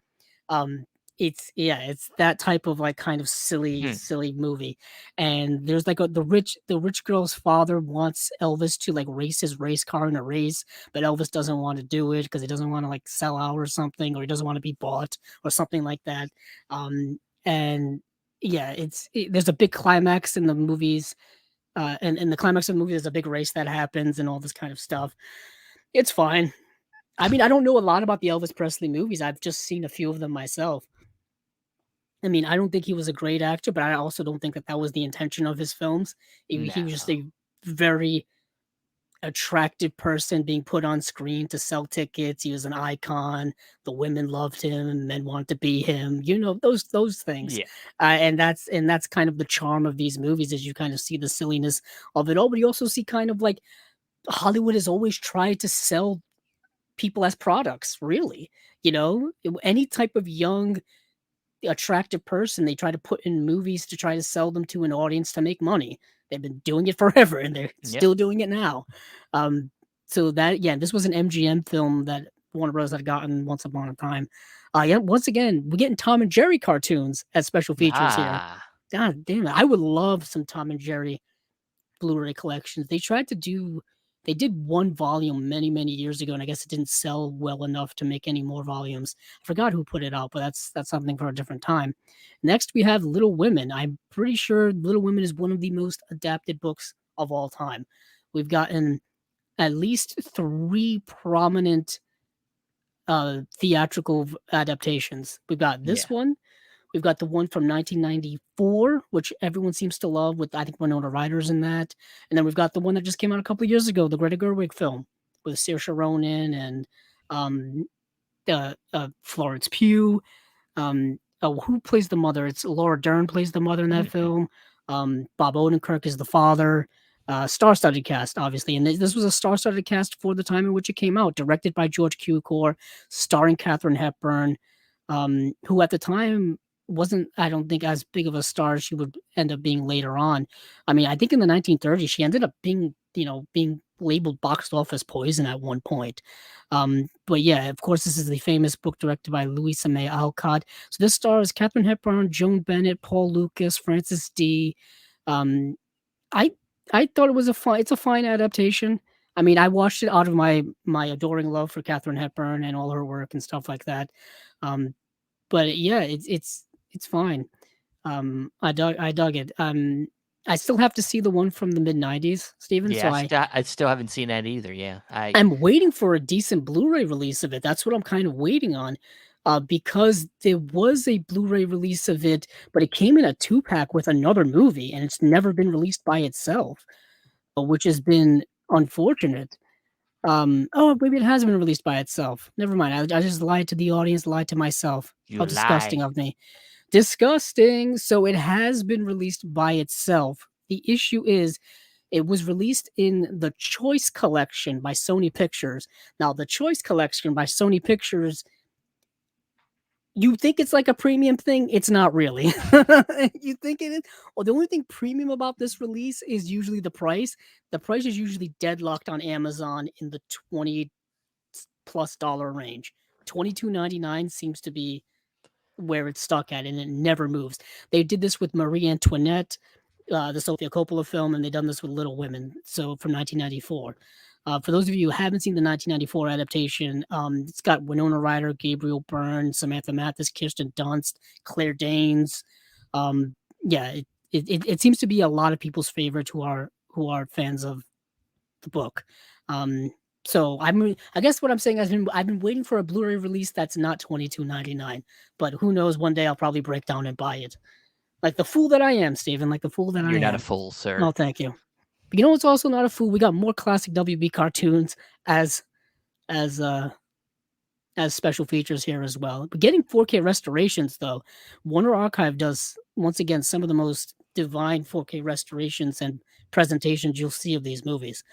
Um, it's that type of like kind of
Hmm.
silly movie. And there's like the rich girl's father wants Elvis to like race his race car in a race, but Elvis doesn't want to do it because he doesn't want to like sell out or something, or he doesn't want to be bought or something like that. And yeah, there's a big climax in the movies. And in the climax of the movie, there's a big race that happens and all this kind of stuff. It's fine. I mean, I don't know a lot about the Elvis Presley movies. I've just seen a few of them myself. I mean, I don't think he was a great actor, but I also don't think that that was the intention of his films. He was just
No.
a very attractive person being put on screen to sell tickets. He was an icon. The women loved him. Men wanted to be him. Those things.
Yeah.
And that's kind of the charm of these movies, is you kind of see the silliness of it all, but you also see kind of like Hollywood has always tried to sell people as products. Really, any type of young attractive person they try to put in movies to try to sell them to an audience to make money. They've been doing it forever, and they're
Yep.
still doing it now. So that, yeah, this was an MGM film that Warner Bros. Had gotten once upon a time. Yeah, once again, we're getting Tom and Jerry cartoons as special features here. God damn it. I would love some Tom and Jerry Blu-ray collections. They did one volume many, many years ago, and I guess it didn't sell well enough to make any more volumes. I forgot who put it out, but that's something for a different time. Next, we have Little Women. I'm pretty sure Little Women is one of the most adapted books of all time. We've gotten at least 3 prominent theatrical adaptations. We've got this one. We've got the one from 1994, which everyone seems to love, with, I think, Winona Ryder's in that. And then we've got the one that just came out a couple of years ago, the Greta Gerwig film with Saoirse Ronan and Florence Pugh. Who plays the mother? It's Laura Dern plays the mother in that film. Bob Odenkirk is the father. Star-studded cast, obviously. And this was a star-studded cast for the time in which it came out, directed by George Cukor, starring Katharine Hepburn, who at the time wasn't, I don't think, as big of a star as she would end up being later on. I mean, I think in the 1930s, she ended up being labeled box office poison at one point. But yeah, of course, this is the famous book directed by Louisa May Alcott. So this stars Katharine Hepburn, Joan Bennett, Paul Lucas, Francis D. I thought it's a fine adaptation. I mean, I watched it out of my adoring love for Katharine Hepburn and all her work and stuff like that. But yeah, it's fine. I dug it. I still have to see the one from the mid-90s, Steven.
Yeah,
So
I still haven't seen that either. Yeah,
I'm waiting for a decent Blu-ray release of it. That's what I'm kind of waiting on. Because there was a Blu-ray release of it, but it came in a 2-pack with another movie, and it's never been released by itself, which has been unfortunate. Oh, maybe it has been released by itself. Never mind. I just lied to the audience, lied to myself.
You
How disgusting
lie.
of me. Disgusting. So it has been released by itself. The issue is it was released in the Choice Collection by Sony Pictures. Now, the Choice Collection by Sony Pictures, you think it's like a premium thing. It's not really. You think it is. Well, the only thing premium about this release is usually the price. The price is usually deadlocked on Amazon in the $20+ range. $22.99 seems to be where it's stuck at, and it never moves. They did this with Marie Antoinette, the Sofia Coppola film, and they've done this with Little Women, so from 1994. For those of you who haven't seen the 1994 adaptation, it's got Winona Ryder, Gabriel Byrne, Samantha Mathis, Kirsten Dunst, Claire Danes. Yeah, it seems to be a lot of people's favorite who are fans of the book. So I guess what I'm saying is I've been waiting for a Blu-ray release that's not $22.99, but who knows? One day I'll probably break down and buy it, like the fool that I am, Steven. Like the fool that I am.
You're not a fool, sir.
Oh, thank you. But you know what's also not a fool? We got more classic WB cartoons as special features here as well. But getting 4K restorations, though, Warner Archive does once again some of the most divine 4K restorations and presentations you'll see of these movies.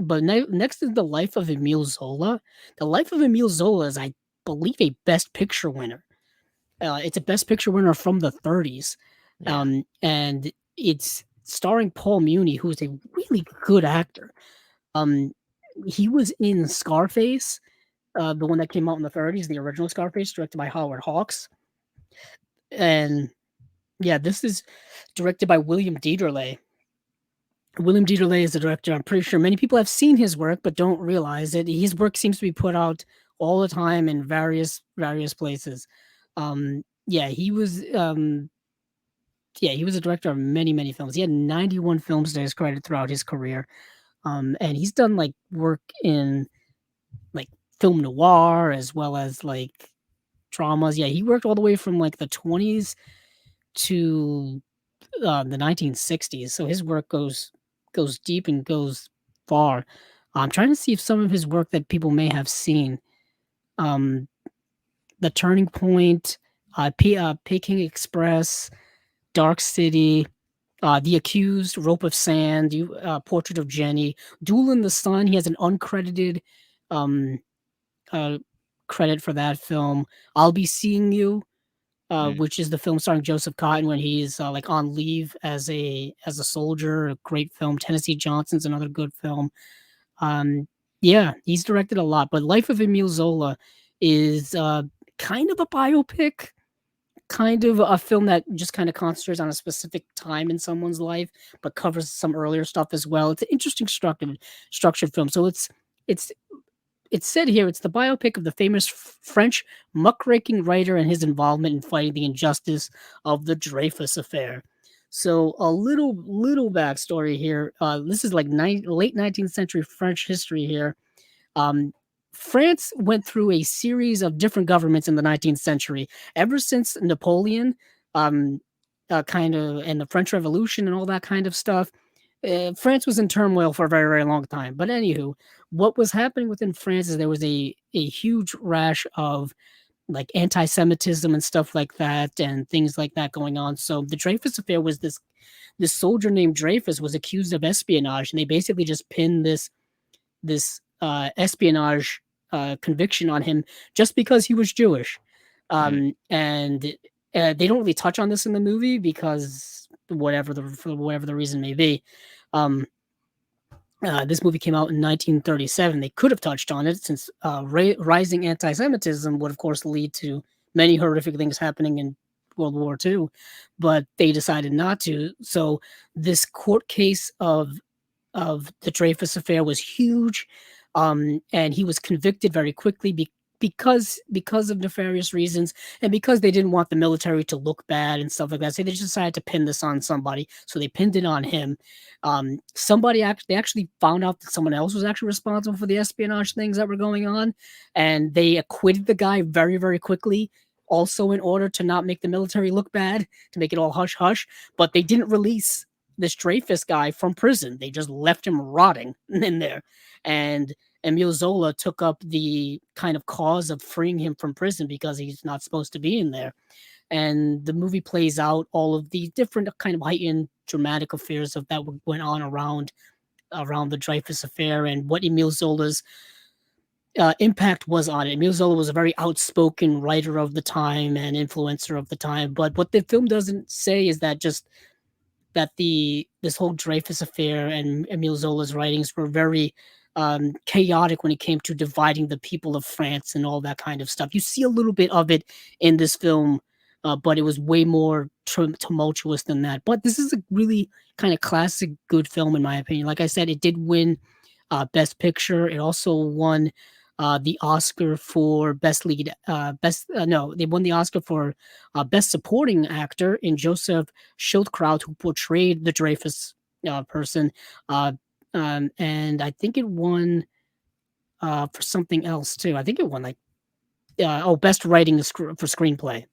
But next is The Life of Emile Zola. The Life of Emile Zola is, I believe, a Best Picture winner. It's a Best Picture winner from the 30s.
Yeah.
And it's starring Paul Muni, who is a really good actor. He was in Scarface, the one that came out in the 30s, the original Scarface, directed by Howard Hawks. And yeah, this is directed by William Dieterle. William Dieterle is the director. I'm pretty sure many people have seen his work, but don't realize it. His work seems to be put out all the time in various places. He was a director of many, many films. He had 91 films to his credit throughout his career. And he's done like work in like film noir as well as like dramas. Yeah, he worked all the way from like the 20s to the 1960s. So his work goes goes deep and goes far. I'm trying to see if some of his work that people may have seen. Um, The Turning Point, Peking Express, Dark City, The Accused, Rope of Sand, Portrait of Jenny, Duel in the Sun. He has an uncredited um, uh, credit for that film. I'll Be Seeing You,
Mm.
which is the film starring Joseph Cotton when he's like on leave as a soldier. A great film. Tennessee Johnson's another good film. Um, yeah, he's directed a lot, but Life of Emile Zola is kind of a biopic, kind of a film that just kind of concentrates on a specific time in someone's life, but covers some earlier stuff as well. It's an interesting structured film. So it's it's said here it's the biopic of the famous French muckraking writer and his involvement in fighting the injustice of the Dreyfus affair. So a little backstory here. This is like late 19th century French history here. Um, France went through a series of different governments in the 19th century. Ever since Napoleon, um, kind of, and the French Revolution and all that kind of stuff, France was in turmoil for a very, very long time. But anywho, what was happening within France is there was a huge rash of like anti-Semitism and stuff like that, and things like that going on. So the Dreyfus affair was this soldier named Dreyfus was accused of espionage, and they basically just pinned this espionage conviction on him just because he was Jewish.
Mm.
And they don't really touch on this in the movie because for whatever the reason may be. Um, this movie came out in 1937. They could have touched on it since rising anti-Semitism would, of course, lead to many horrific things happening in World War II, but they decided not to. So this court case of the Dreyfus affair was huge, and he was convicted very quickly because of nefarious reasons and because they didn't want the military to look bad and stuff like that. So they just decided to pin this on somebody. So they pinned it on him. They actually found out that someone else was actually responsible for the espionage things that were going on, and they acquitted the guy very, very quickly. Also, in order to not make the military look bad, to make it all hush hush, but they didn't release this Dreyfus guy from prison. They just left him rotting in there. And Emile Zola took up the kind of cause of freeing him from prison because he's not supposed to be in there. And the movie plays out all of the different kind of heightened dramatic affairs of that went on around the Dreyfus affair and what Emile Zola's impact was on it. Emile Zola was a very outspoken writer of the time and influencer of the time. But what the film doesn't say is that just that this whole Dreyfus affair and Emile Zola's writings were very chaotic when it came to dividing the people of France and all that kind of stuff. You see a little bit of it in this film, but it was way more tumultuous than that. But this is a really kind of classic, good film in my opinion. Like I said, it did win Best Picture. It also won the Oscar for best lead. No, they won the Oscar for best supporting actor in Joseph Schildkraut, who portrayed the Dreyfus person. And I think it won for something else too. I think it won like best writing for screenplay.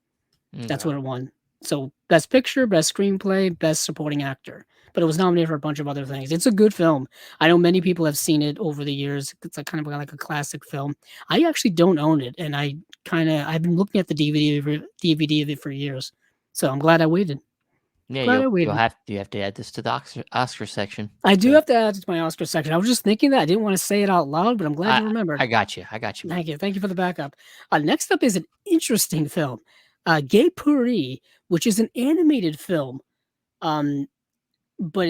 That's
Okay.
what it won. So best picture, best screenplay, best supporting actor. But it was nominated for a bunch of other things. It's a good film. I know many people have seen it over the years. It's like kind of like a classic film. I actually don't own it, and I've been looking at the DVD of it for years. So I'm glad I waited.
Yeah,
Glad I
you'll
waited.
have to add this to the Oscar section.
I do
So
have to add it to my Oscar section. I was just thinking that I didn't want to say it out loud, but I'm glad you remembered.
I got you. I got you, man.
Thank you. Thank you for the backup. Next up is an interesting film, Gay Purree, which is an animated film. Um, but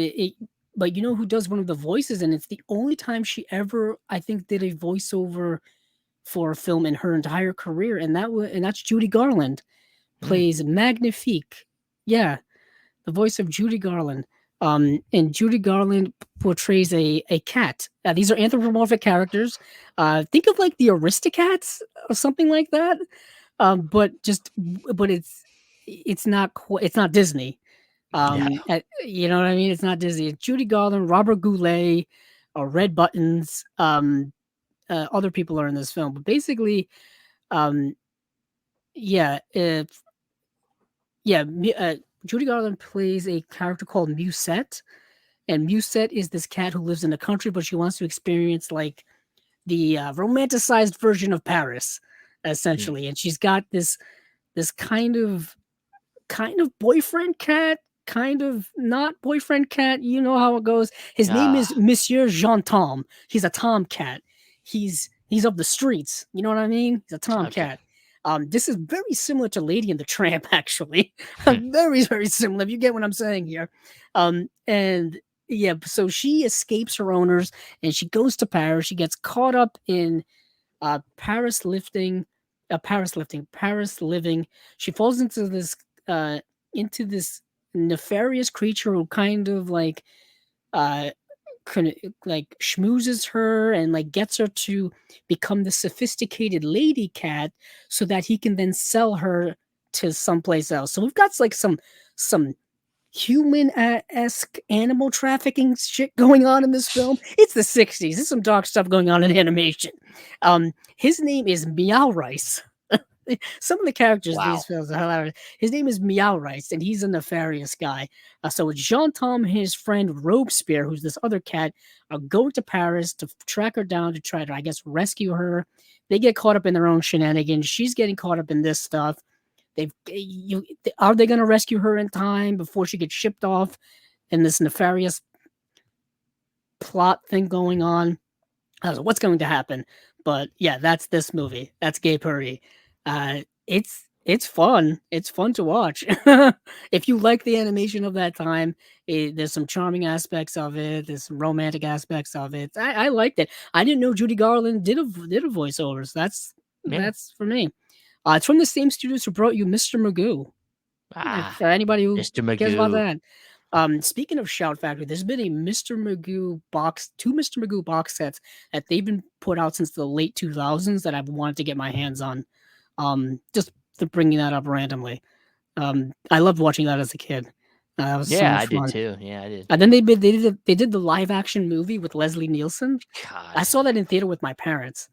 but you know who does one of the voices, and it's the only time she ever, I think, did a voiceover for a film in her entire career, and that's Judy Garland
Mm.
plays Magnifique. Yeah, the voice of Judy Garland. And Judy Garland portrays a cat. These are anthropomorphic characters. Think of like the Aristocats or something like that. But it's not Disney.
Yeah.
You know what I mean? It's not Disney. It's Judy Garland, Robert Goulet, Red Buttons. Other people are in this film, but basically, um, yeah, Judy Garland plays a character called Musette, And Musette is this cat who lives in the country, but she wants to experience like the romanticized version of Paris, essentially. And she's got this kind of boyfriend cat, kind of not boyfriend cat. You know how it goes. His name is Monsieur Jean Tom. He's a tomcat. He's of the streets. You know what I mean? He's a tomcat. This is very similar to Lady and the Tramp, actually. Very, very similar. If you get what I'm saying here. And yeah, so she escapes her owners and she goes to Paris. She gets caught up in Paris living. She falls into this nefarious creature who kind of like schmoozes her and like gets her to become the sophisticated lady cat so that he can then sell her to someplace else. So we've got like some human-esque animal trafficking shit going on in this film. It's the 60s. There's some dark stuff going on in animation. His name is Meow Rice. Some of the characters in these films are hilarious. His name is Meow Rice, and he's a nefarious guy. So Jean Tom and his friend Robespierre, who's this other cat, are going to Paris to track her down to try to, I guess, rescue her. They get caught up in their own shenanigans. She's getting caught up in this stuff. Are they going to rescue her in time before she gets shipped off in this nefarious plot thing going on? What's going to happen? But yeah, that's this movie. That's Gay Purree. It's fun. It's fun to watch. If you like the animation of that time, there's some charming aspects of it. There's some romantic aspects of it. I liked it. I didn't know Judy Garland did a voiceovers. That's for me. It's from the same studios who brought you Mr. Magoo. For anybody who cares about that. Speaking of Shout Factory, there's been a Mr. Magoo two Mr. Magoo box sets that they've been put out since the late 2000s that I've wanted to get my hands on. Just bringing that up randomly. I loved watching that as a kid. That was
I did too. Yeah, I did.
And then they did the live action movie with Leslie Nielsen.
God.
I saw that in theater with my parents.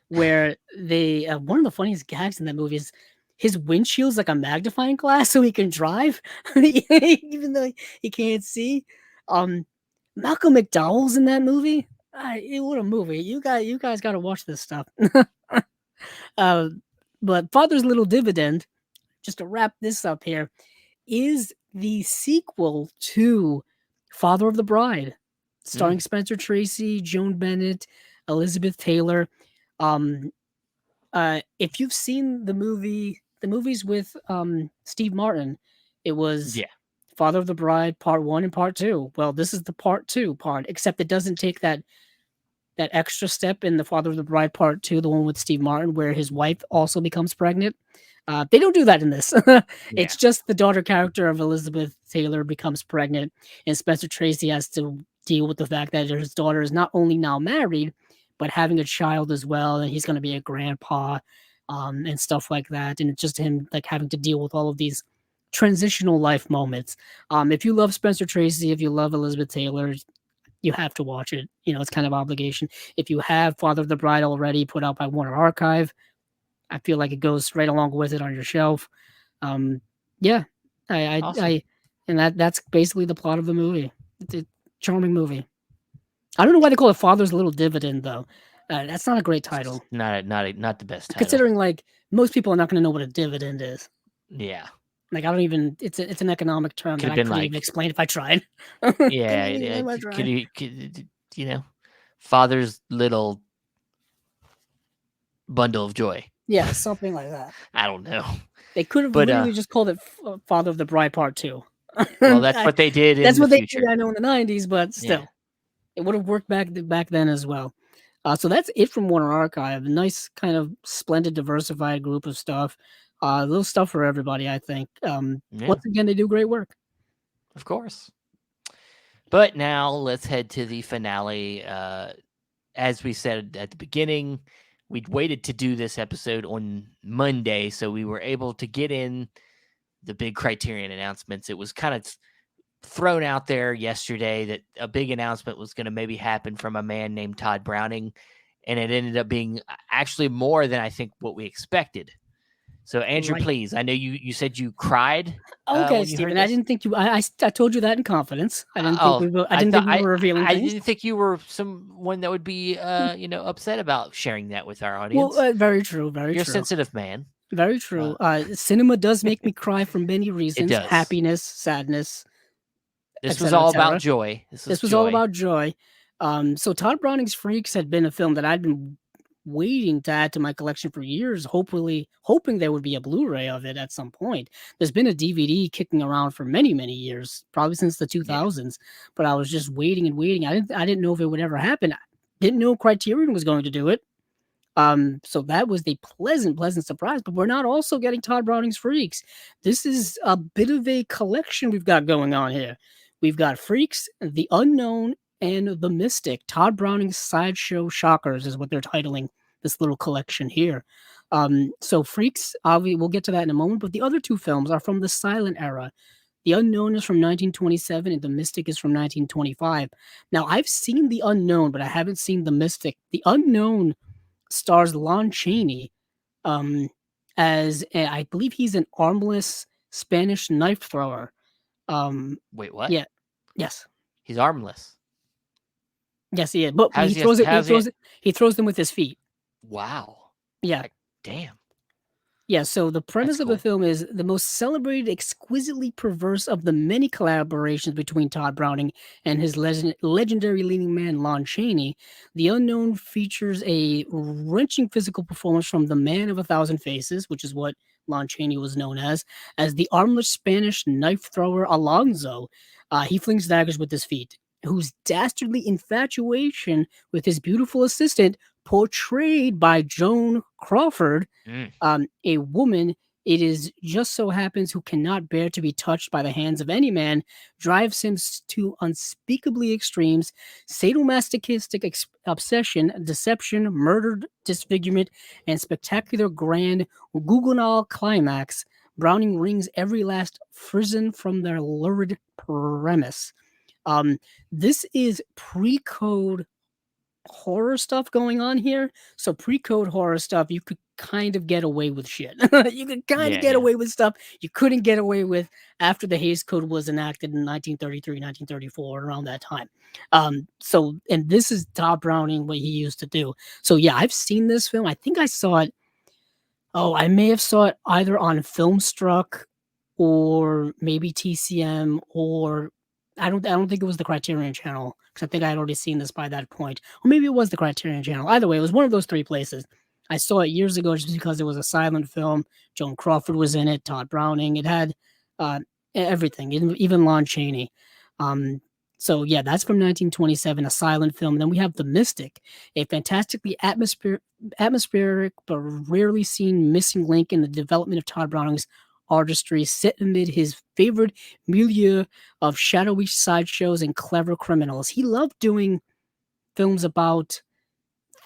Where they one of the funniest gags in that movie is his windshield's like a magnifying glass so he can drive even though he can't see. Malcolm McDowell's in that movie. What a movie. You guys got to watch this stuff. But Father's Little Dividend, just to wrap this up here, is the sequel to Father of the Bride, starring Spencer Tracy, Joan Bennett, Elizabeth Taylor. If you've seen the movies with Steve Martin, it was Father of the Bride Part 1 and Part 2. Well, this is the Part 2 part, except it doesn't take that extra step in the Father of the Bride Part 2, the one with Steve Martin, where his wife also becomes pregnant. They don't do that in this. It's just the daughter character of Elizabeth Taylor becomes pregnant, and Spencer Tracy has to deal with the fact that his daughter is not only now married, but having a child as well, and he's going to be a grandpa, and stuff like that. And it's just him like having to deal with all of these transitional life moments. If you love Spencer Tracy, if you love Elizabeth Taylor, you have to watch it. It's kind of obligation. If you have Father of the Bride already put out by Warner Archive, I feel like it goes right along with it on your shelf. Awesome. That's basically the plot of the movie. It's a charming movie. I don't know why they call it Father's Little Dividend though. That's not a great title.
Not the best title.
Considering like most people are not going to know what a dividend is.
Yeah.
Like I don't even. It's an economic term that I couldn't even explain if I tried.
Yeah. Could Father's Little Bundle of Joy.
Yeah, something like that.
I don't know.
They could have literally just called it Father of the Bride Part 2.
Well, that's what they did. That's what they did.
I know in the 90s, but still, it would have worked back then as well. So that's it from Warner Archive. A nice kind of splendid, diversified group of stuff. A little stuff for everybody, I think. Once again, they do great work.
Of course. But now let's head to the finale. As we said at the beginning, we'd waited to do this episode on Monday, so we were able to get in the big Criterion announcements. It was kind of thrown out there yesterday that a big announcement was going to maybe happen from a man named Todd Browning, and it ended up being actually more than I think what we expected. So Andrew,
Right.
please, I know you said you cried
Okay,
when you heard
Stephen. I
this.
didn't think you. I told you that in confidence. I didn't think
Oh,
we were. I
I
didn't
thought
think we were revealing
I
things.
didn't think you were someone that would be upset about sharing that with our
Well,
audience.
very true. Very
You're a
true.
sensitive man.
Very
Uh,
true. Cinema does make me cry for many
it
reasons:
does.
happiness, sadness,
This was
etc.,
all about
etc.
joy. This was
This was all
joy.
about joy. So Todd Browning's Freaks had been a film that I'd been waiting to add to my collection for years, hopefully hoping there would be a Blu-ray of it at some point. There's been a DVD kicking around for many, many years, probably since the
Yeah.
2000s, but I was just waiting and waiting. I didn't know if it would ever happen. I didn't know Criterion was going to do it. So that was a pleasant surprise. But we're not also getting Todd Browning's Freaks. This is a bit of a collection we've got going on here. We've got Freaks, The Unknown, and The Mystic. Todd Browning's Sideshow Shockers is what they're titling this little collection here. So Freaks, we'll get to that in a moment. But the other two films are from the silent era. The Unknown is from 1927 and The Mystic is from 1925. Now, I've seen The Unknown, but I haven't seen The Mystic. The Unknown stars Lon Chaney I believe he's an armless Spanish knife thrower.
Wait, what?
Yeah, yes,
He's armless.
yes, he is. But
How's
he
he?
throws it.
How's he?
He throws them with his feet.
Wow.
Yeah,
Damn.
yeah. So the premise
That's
of the
cool.
film is the most celebrated, exquisitely perverse of the many collaborations between Todd Browning and his legendary leading man Lon Chaney. The Unknown features a wrenching physical performance from the Man of a Thousand Faces, which is what Lon Chaney was known as the armless Spanish knife thrower Alonzo. He flings daggers with his feet, whose dastardly infatuation with his beautiful assistant, portrayed by Joan Crawford,
Mm.
a woman, it is just so happens, who cannot bear to be touched by the hands of any man, drives him to unspeakably extremes, sadomasochistic obsession, deception, murder, disfigurement, and spectacular grand Gugunal climax. Browning wrings every last frisson from their lurid premise. This is pre-code horror stuff going on here. So pre-code horror stuff, you could kind of get away with shit. You could kind of get
Yeah.
away with stuff you couldn't get away with after the Hays Code was enacted in 1933, 1934, around that time. And this is Todd Browning, what he used to do. So yeah, I've seen this film. I think I saw it. Oh, I may have saw it either on Filmstruck or maybe TCM, or I don't think it was the Criterion Channel, because I think I had already seen this by that point. Or maybe it was the Criterion Channel. Either way, it was one of those three places. I saw it years ago just because it was a silent film. Joan Crawford was in it, Todd Browning. It had everything, even Lon Chaney. So yeah, that's from 1927, a silent film. And then we have The Mystic, a fantastically atmospheric but rarely seen missing link in the development of Todd Browning's artistry, set amid his favorite milieu of shadowy sideshows and clever criminals. He loved doing films about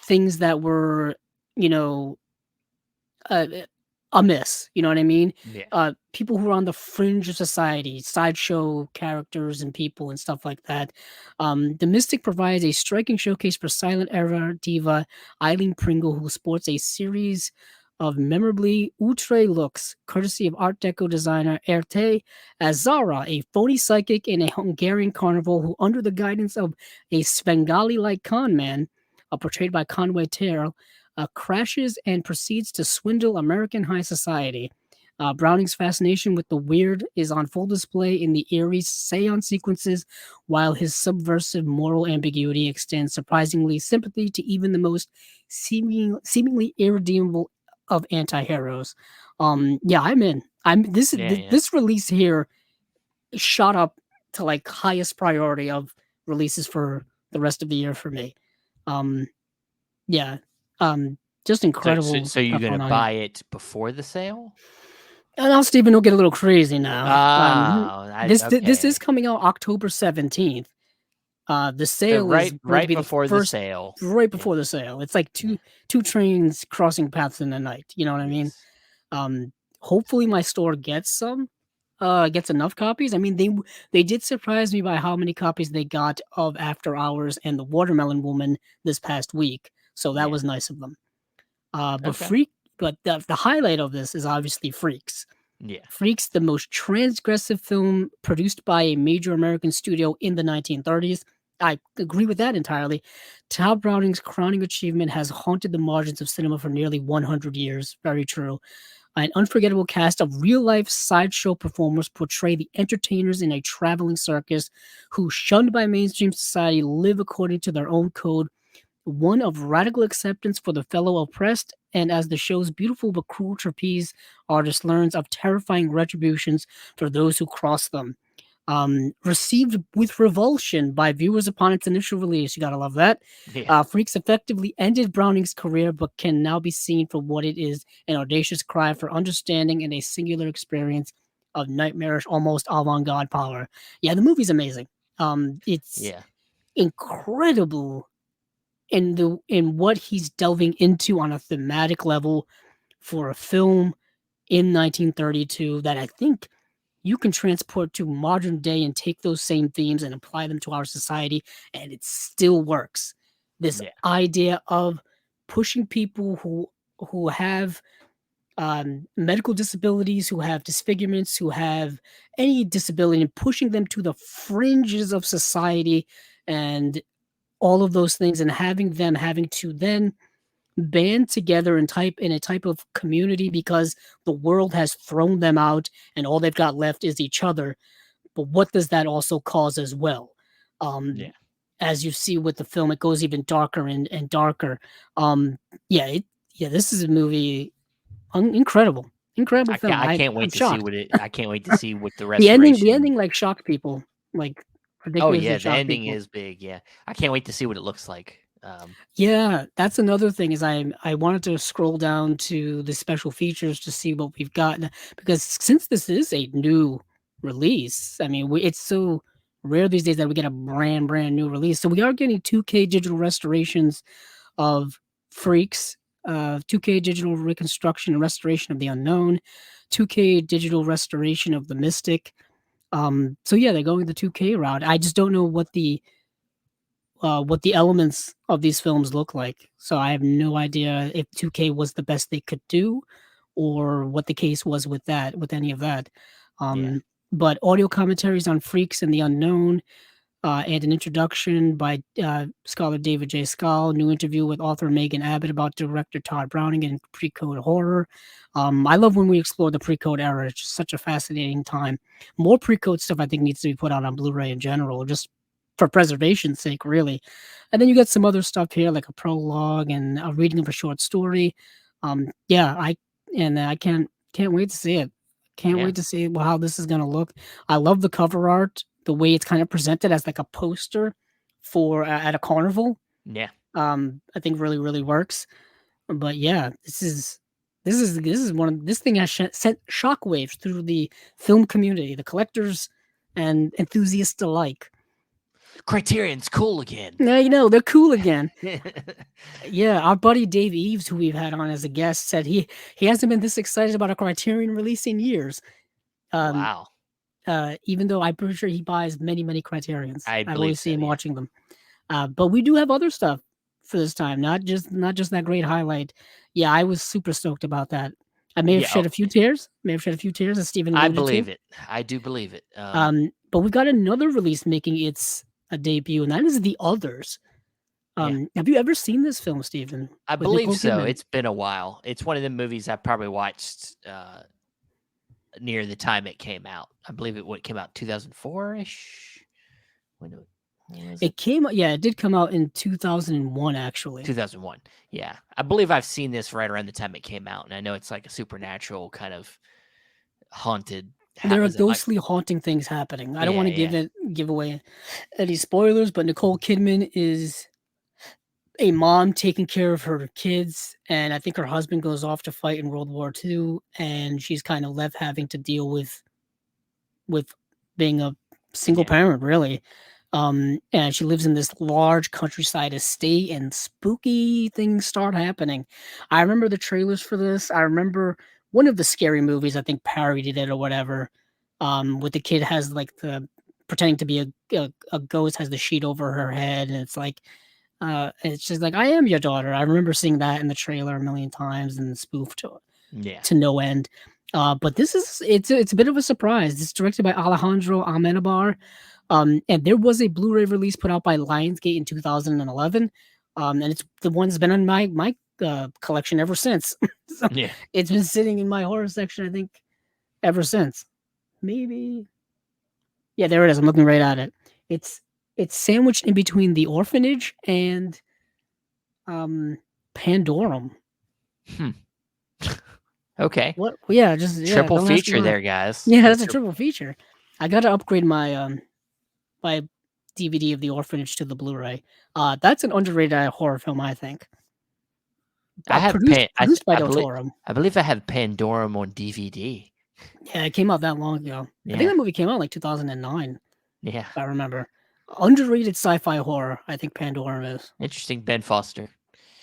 things that were, you know, uh, amiss. You know what I mean?
Yeah.
People who are on the fringe of society, sideshow characters and people and stuff like that. The Mystic provides a striking showcase for silent era diva Eileen Pringle, who sports a series of memorably outre looks, courtesy of Art Deco designer Erte, as Zara, a phony psychic in a Hungarian carnival who, under the guidance of a Svengali-like con man, portrayed by Conway Terrell, crashes and proceeds to swindle American high society. Browning's fascination with the weird is on full display in the eerie seance sequences, while his subversive moral ambiguity extends surprisingly sympathy to even the most seemingly irredeemable of anti-heroes. Yeah, I'm in.
Yeah.
This release here shot up to like highest priority of releases for the rest of the year for me. Yeah. Just incredible
So you're
stuff
gonna
going on here.
buy it before the sale?
And now Stephen will get a little crazy now. This
Okay.
is coming out October 17th. The
So
sale is going to
right
be the
before the
first,
sale.
right before the sale. It's like two trains crossing paths in the night. You know what I mean?
Yes.
Hopefully my store gets enough copies. I mean, they did surprise me by how many copies they got of After Hours and The Watermelon Woman this past week. So that
Yeah.
was nice of them. But
Okay.
But the highlight of this is obviously Freaks.
Yeah.
Freaks, the most transgressive film produced by a major American studio in the 1930s. I agree with that entirely. Todd Browning's crowning achievement has haunted the margins of cinema for nearly 100 years. Very true. An unforgettable cast of real-life sideshow performers portray the entertainers in a traveling circus who, shunned by mainstream society, live according to their own code, one of radical acceptance for the fellow oppressed, and as the show's beautiful but cruel trapeze artist learns of terrifying retributions for those who cross them. Received with revulsion by viewers upon its initial release. You gotta love that.
Yeah.
Freaks effectively ended Browning's career, but can now be seen for what it is, an audacious cry for understanding and a singular experience of nightmarish, almost avant-garde power. Yeah, the movie's amazing. It's
Yeah.
incredible in what he's delving into on a thematic level for a film in 1932 that I think you can transport to modern day and take those same themes and apply them to our society, and it still works. This
Yeah.
idea of pushing people who have medical disabilities, who have disfigurements, who have any disability, and pushing them to the fringes of society and all of those things, and having to then band together in a type of community because the world has thrown them out and all they've got left is each other. But what does that also cause as well?
Yeah.
As you see with the film, it goes even darker and darker. Yeah, this is a movie, incredible film.
I can't
I'm
wait to see
shocked.
what it. I can't wait to see what the
The
restoration.
ending like shocked people, like
Oh
ridiculously
yeah, the
shocked
ending
people.
is big. Yeah, I can't wait to see what it looks like.
Yeah, that's another thing is I wanted to scroll down to the special features to see what we've got because since this is a new release, I mean, it's so rare these days that we get a brand new release. So we are getting 2K digital restorations of Freaks, 2K digital reconstruction and restoration of The Unknown, 2K digital restoration of The Mystic. So yeah, they're going the 2K route. I just don't know what the elements of these films look like. So I have no idea if 2K was the best they could do or what the case was with that, with any of that.
Yeah.
But audio commentaries on Freaks and the Unknown, and an introduction by scholar David J. Scull, new interview with author Megan Abbott about director Todd Browning and pre-code horror. I love when we explore the pre-code era. It's just such a fascinating time. More pre-code stuff I think needs to be put out on Blu-ray in general, just for preservation's sake, really. And then you get some other stuff here, like a prologue and a reading of a short story. Yeah, I can't wait to see it. Can't
Yeah.
wait to see how this is gonna look. I love the cover art, the way it's kind of presented as like a poster for at a carnival.
Yeah.
I think really works. But yeah, this is one of this thing has sent shockwaves through the film community, the collectors and enthusiasts alike.
Criterion's cool again.
Now you know they're cool again. Yeah, our buddy Dave Eves, who we've had on as a guest, said he hasn't been this excited about a Criterion release in years. Um,
Wow.
Even though I'm pretty sure he buys many Criterions.
I
I've
believe
always
so.
seen him
Yeah.
watching them. But we do have other stuff for this time, not just that great highlight. Yeah, I was super stoked about that. I may have
Yeah.
shed a few tears. May have shed a few tears, as Stephen
I
alluded to.
believe it. I do believe it.
But we've got another release making its a debut, and that is The Others.
Yeah.
Have you ever seen this film, Stephen?
I
With
believe
Nicole
so.
Kidman?
It's been a while. It's one of the movies I probably watched near the time it came out. I believe it came out 2004-ish. When was
It came, yeah, it did come out in 2001, actually.
2001. Yeah. I believe I've seen this right around the time it came out, and I know it's like a supernatural kind of haunted.
There are
Was it like?
ghostly haunting things happening. I don't
Yeah,
want to give away any spoilers, but Nicole Kidman is a mom taking care of her kids, and I think her husband goes off to fight in World War II, and she's kind of left having to deal with being a single
Yeah.
parent, really. And she lives in this large countryside estate, and spooky things start happening. I remember the trailers for this. I remember one of the scary movies. I think parodied it or whatever. With the kid has like the pretending to be a ghost, has the sheet over her head, and it's like It's just like, I am your daughter. I remember seeing that in the trailer a million times and spoofed
Yeah.
to no end. But this is it's a bit of a surprise. It's directed by Alejandro Amenabar. And there was a Blu-ray release put out by Lionsgate in 2011. And it's the one that's been in my collection ever since. So
Yeah.
it's been sitting in my horror section, I think, ever since. Maybe. Yeah, there it is. I'm looking right at it. It's it's sandwiched in between The Orphanage and Pandorum.
Hmm. Okay.
What? Yeah, just
Triple
don't ask me
feature
why.
there, guys.
Yeah, that's a triple feature. I got to upgrade my DVD of The Orphanage to the Blu-ray. That's an underrated horror film, I think.
I have
Produced by Del Toro.
I believe I have Pandorum on DVD.
Yeah, it came out that long ago. I think
Yeah.
that movie came out in like 2009,
Yeah.
if I remember. Underrated sci-fi horror, I think Pandorum is.
Interesting. Ben Foster.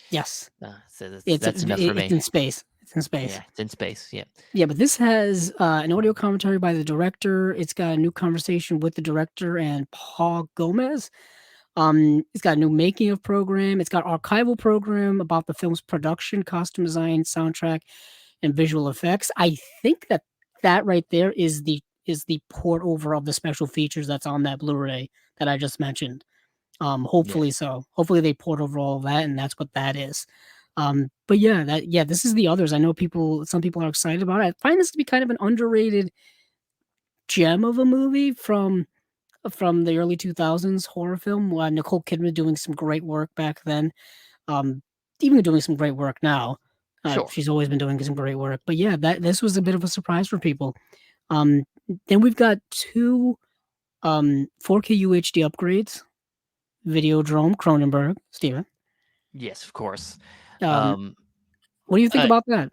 Yes,
So that's,
it's
that's enough for me.
it's in space. It's in space.
Yeah, it's in space. Yeah.
Yeah, but this has an audio commentary by the director. It's got a new conversation with the director and Paul Gomez. It's got a new making of program. It's got archival program about the film's production, costume design, soundtrack, and visual effects. I think that right there is the port over of the special features that's on that Blu-ray that I just mentioned.
Yeah.
Hopefully so. Hopefully they port over all of that, and that's what that is. But yeah, this is the others. I know some people are excited about it. I find this to be kind of an underrated gem of a movie from the early 2000s horror film. Nicole Kidman doing some great work back then. Even doing some great work now.
Sure.
She's always been doing some great work. But yeah, this was a bit of a surprise for people. Then we've got two 4K UHD upgrades. Videodrome, Cronenberg, Steven.
Yes, of course.
What do you think about that?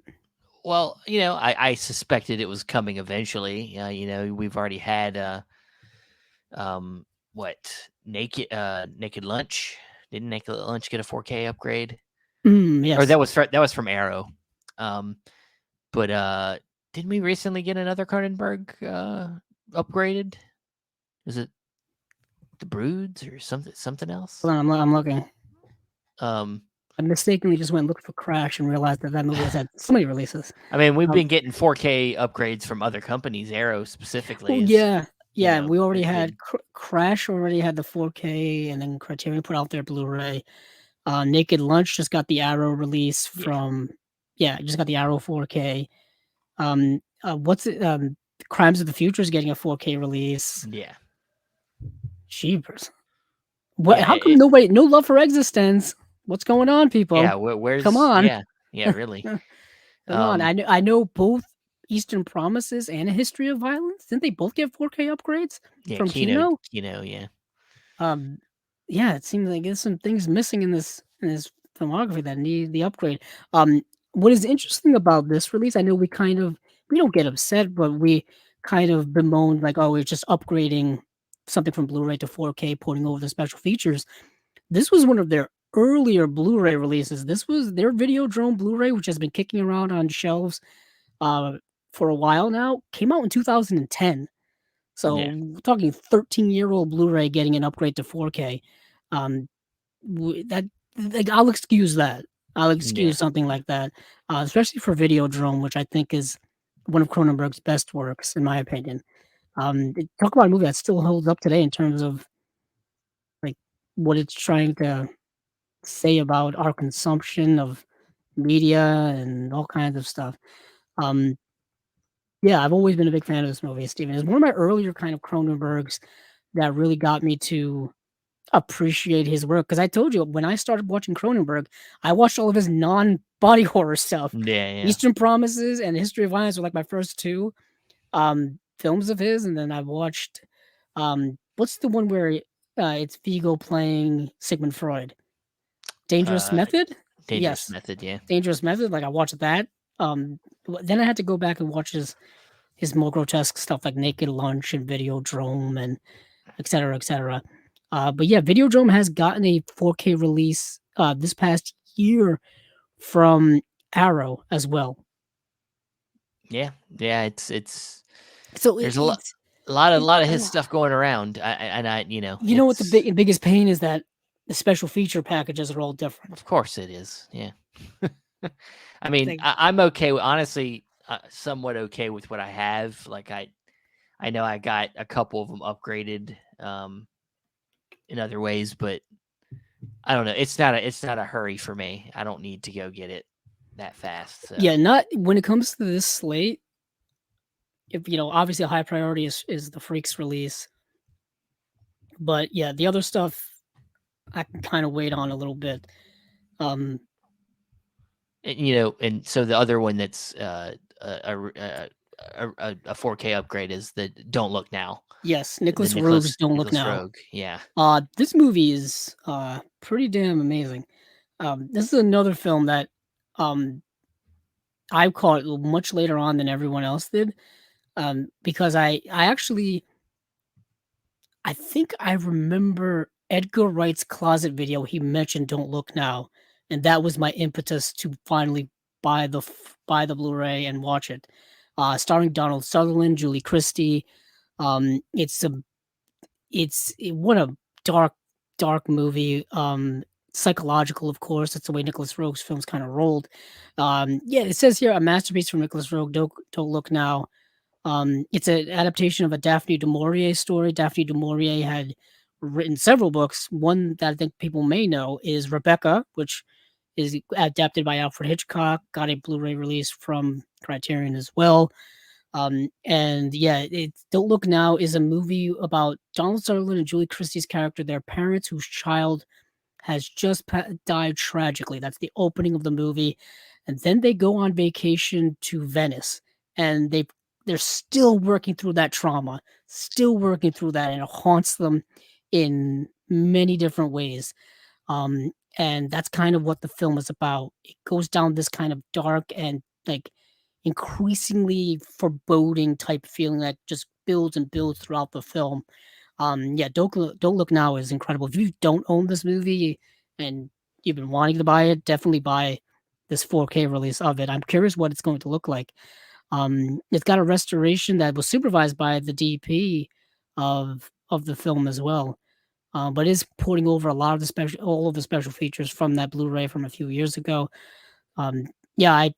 Well, I suspected it was coming eventually. We've already had Naked Lunch. Didn't Naked Lunch get a 4K upgrade?
Yes.
Or that was from Arrow. But didn't we recently get another Cronenberg upgraded? Is it The Broods or something else?
Hold on, I'm looking. I mistakenly just went and looked for Crash and realized that movie has had so many releases.
I mean, we've been getting 4K upgrades from other companies, Arrow specifically.
Yeah, we already had Crash already had the 4K, and then Criterion put out their Blu-ray. Naked Lunch just got the Arrow release from just got the Arrow 4K. What's it? Crimes of the Future is getting a 4K release.
Yeah.
Jeepers. What? How come nobody? No Love for Existence. What's going on, people?
Yeah, where's?
Come on.
Yeah, really.
Come on. I know both Eastern Promises and A History of Violence. Didn't they both get 4K upgrades from Kino?
Kino, yeah.
Yeah, it seems like there's some things missing in this filmography that need the upgrade. What is interesting about this release, I know we don't get upset, but we kind of bemoaned like, oh, we're just upgrading something from Blu-ray to 4K, porting over the special features. This was one of their earlier Blu-ray releases. This was their Videodrome Blu-ray, which has been kicking around on shelves for a while now. Came out in 2010. So we're talking 13-year-old Blu-ray getting an upgrade to 4K. I'll excuse that. I'll excuse something like that, especially for Videodrome, which I think is one of Cronenberg's best works, in my opinion. Talk about a movie that still holds up today in terms of like what it's trying to say about our consumption of media and all kinds of stuff. Yeah, I've always been a big fan of this movie, Steven. It's one of my earlier kind of Cronenbergs that really got me to appreciate his work. Because I told you, when I started watching Cronenberg, I watched all of his non-body horror stuff.
Yeah.
Eastern Promises and History of Violence were like my first two films of his. And then I watched, what's the one where it's Vigo playing Sigmund Freud? Dangerous Method?
Dangerous Method, yeah.
Dangerous Method. Like I watched that. Then I had to go back and watch his more grotesque stuff like Naked Lunch and Videodrome and et cetera, et cetera. But yeah, Videodrome has gotten a 4K release this past year from Arrow as well.
Yeah, it's
so
there's a lot of his stuff going around. You know
what the biggest pain is that the special feature packages are all different.
Of course it is. Yeah. I mean,
Like,
I'm okay with, honestly, somewhat okay with what I have. Like I know I got a couple of them upgraded in other ways, but I don't know. It's not a hurry for me. I don't need to go get it that fast. So
yeah, not when it comes to this slate. If obviously a high priority is the Freaks release, but yeah, the other stuff I can kind of wait on a little bit. Um,
and so the other one that's a 4K upgrade is the Don't Look Now.
yes,
The
Nicholas Rogue's Don't Look
Nicholas
Now.
Rogue. Yeah.
This movie is pretty damn amazing. This is another film that I caught much later on than everyone else did. Because I actually I think I remember Edgar Wright's closet video. He mentioned "Don't Look Now," and that was my impetus to finally buy the Blu-ray and watch it. Starring Donald Sutherland, Julie Christie. What a dark movie. Psychological, of course. That's the way Nicholas Rogue's films kind of rolled. Yeah, it says here a masterpiece from Nicholas Rogue. Don't Look Now. It's an adaptation of a Daphne du Maurier story. Daphne du Maurier had written several books. One that I think people may know is Rebecca, which is adapted by Alfred Hitchcock, got a Blu-ray release from Criterion as well. And yeah, Don't Look Now is a movie about Donald Sutherland and Julie Christie's character, their parents whose child has just died tragically. That's the opening of the movie. And then they go on vacation to Venice, and they're still working through that trauma, still working through that, and it haunts them in many different ways. And that's kind of what the film is about. It goes down this kind of dark and like increasingly foreboding type feeling that just builds and builds throughout the film. Yeah, Don't Look Now is incredible. If you don't own this movie and you've been wanting to buy it, definitely buy this 4K release of it. I'm curious what it's going to look like. It's got a restoration that was supervised by the DP of the film as well. But is porting over all of the special features from that Blu-ray from a few years ago. Yeah, I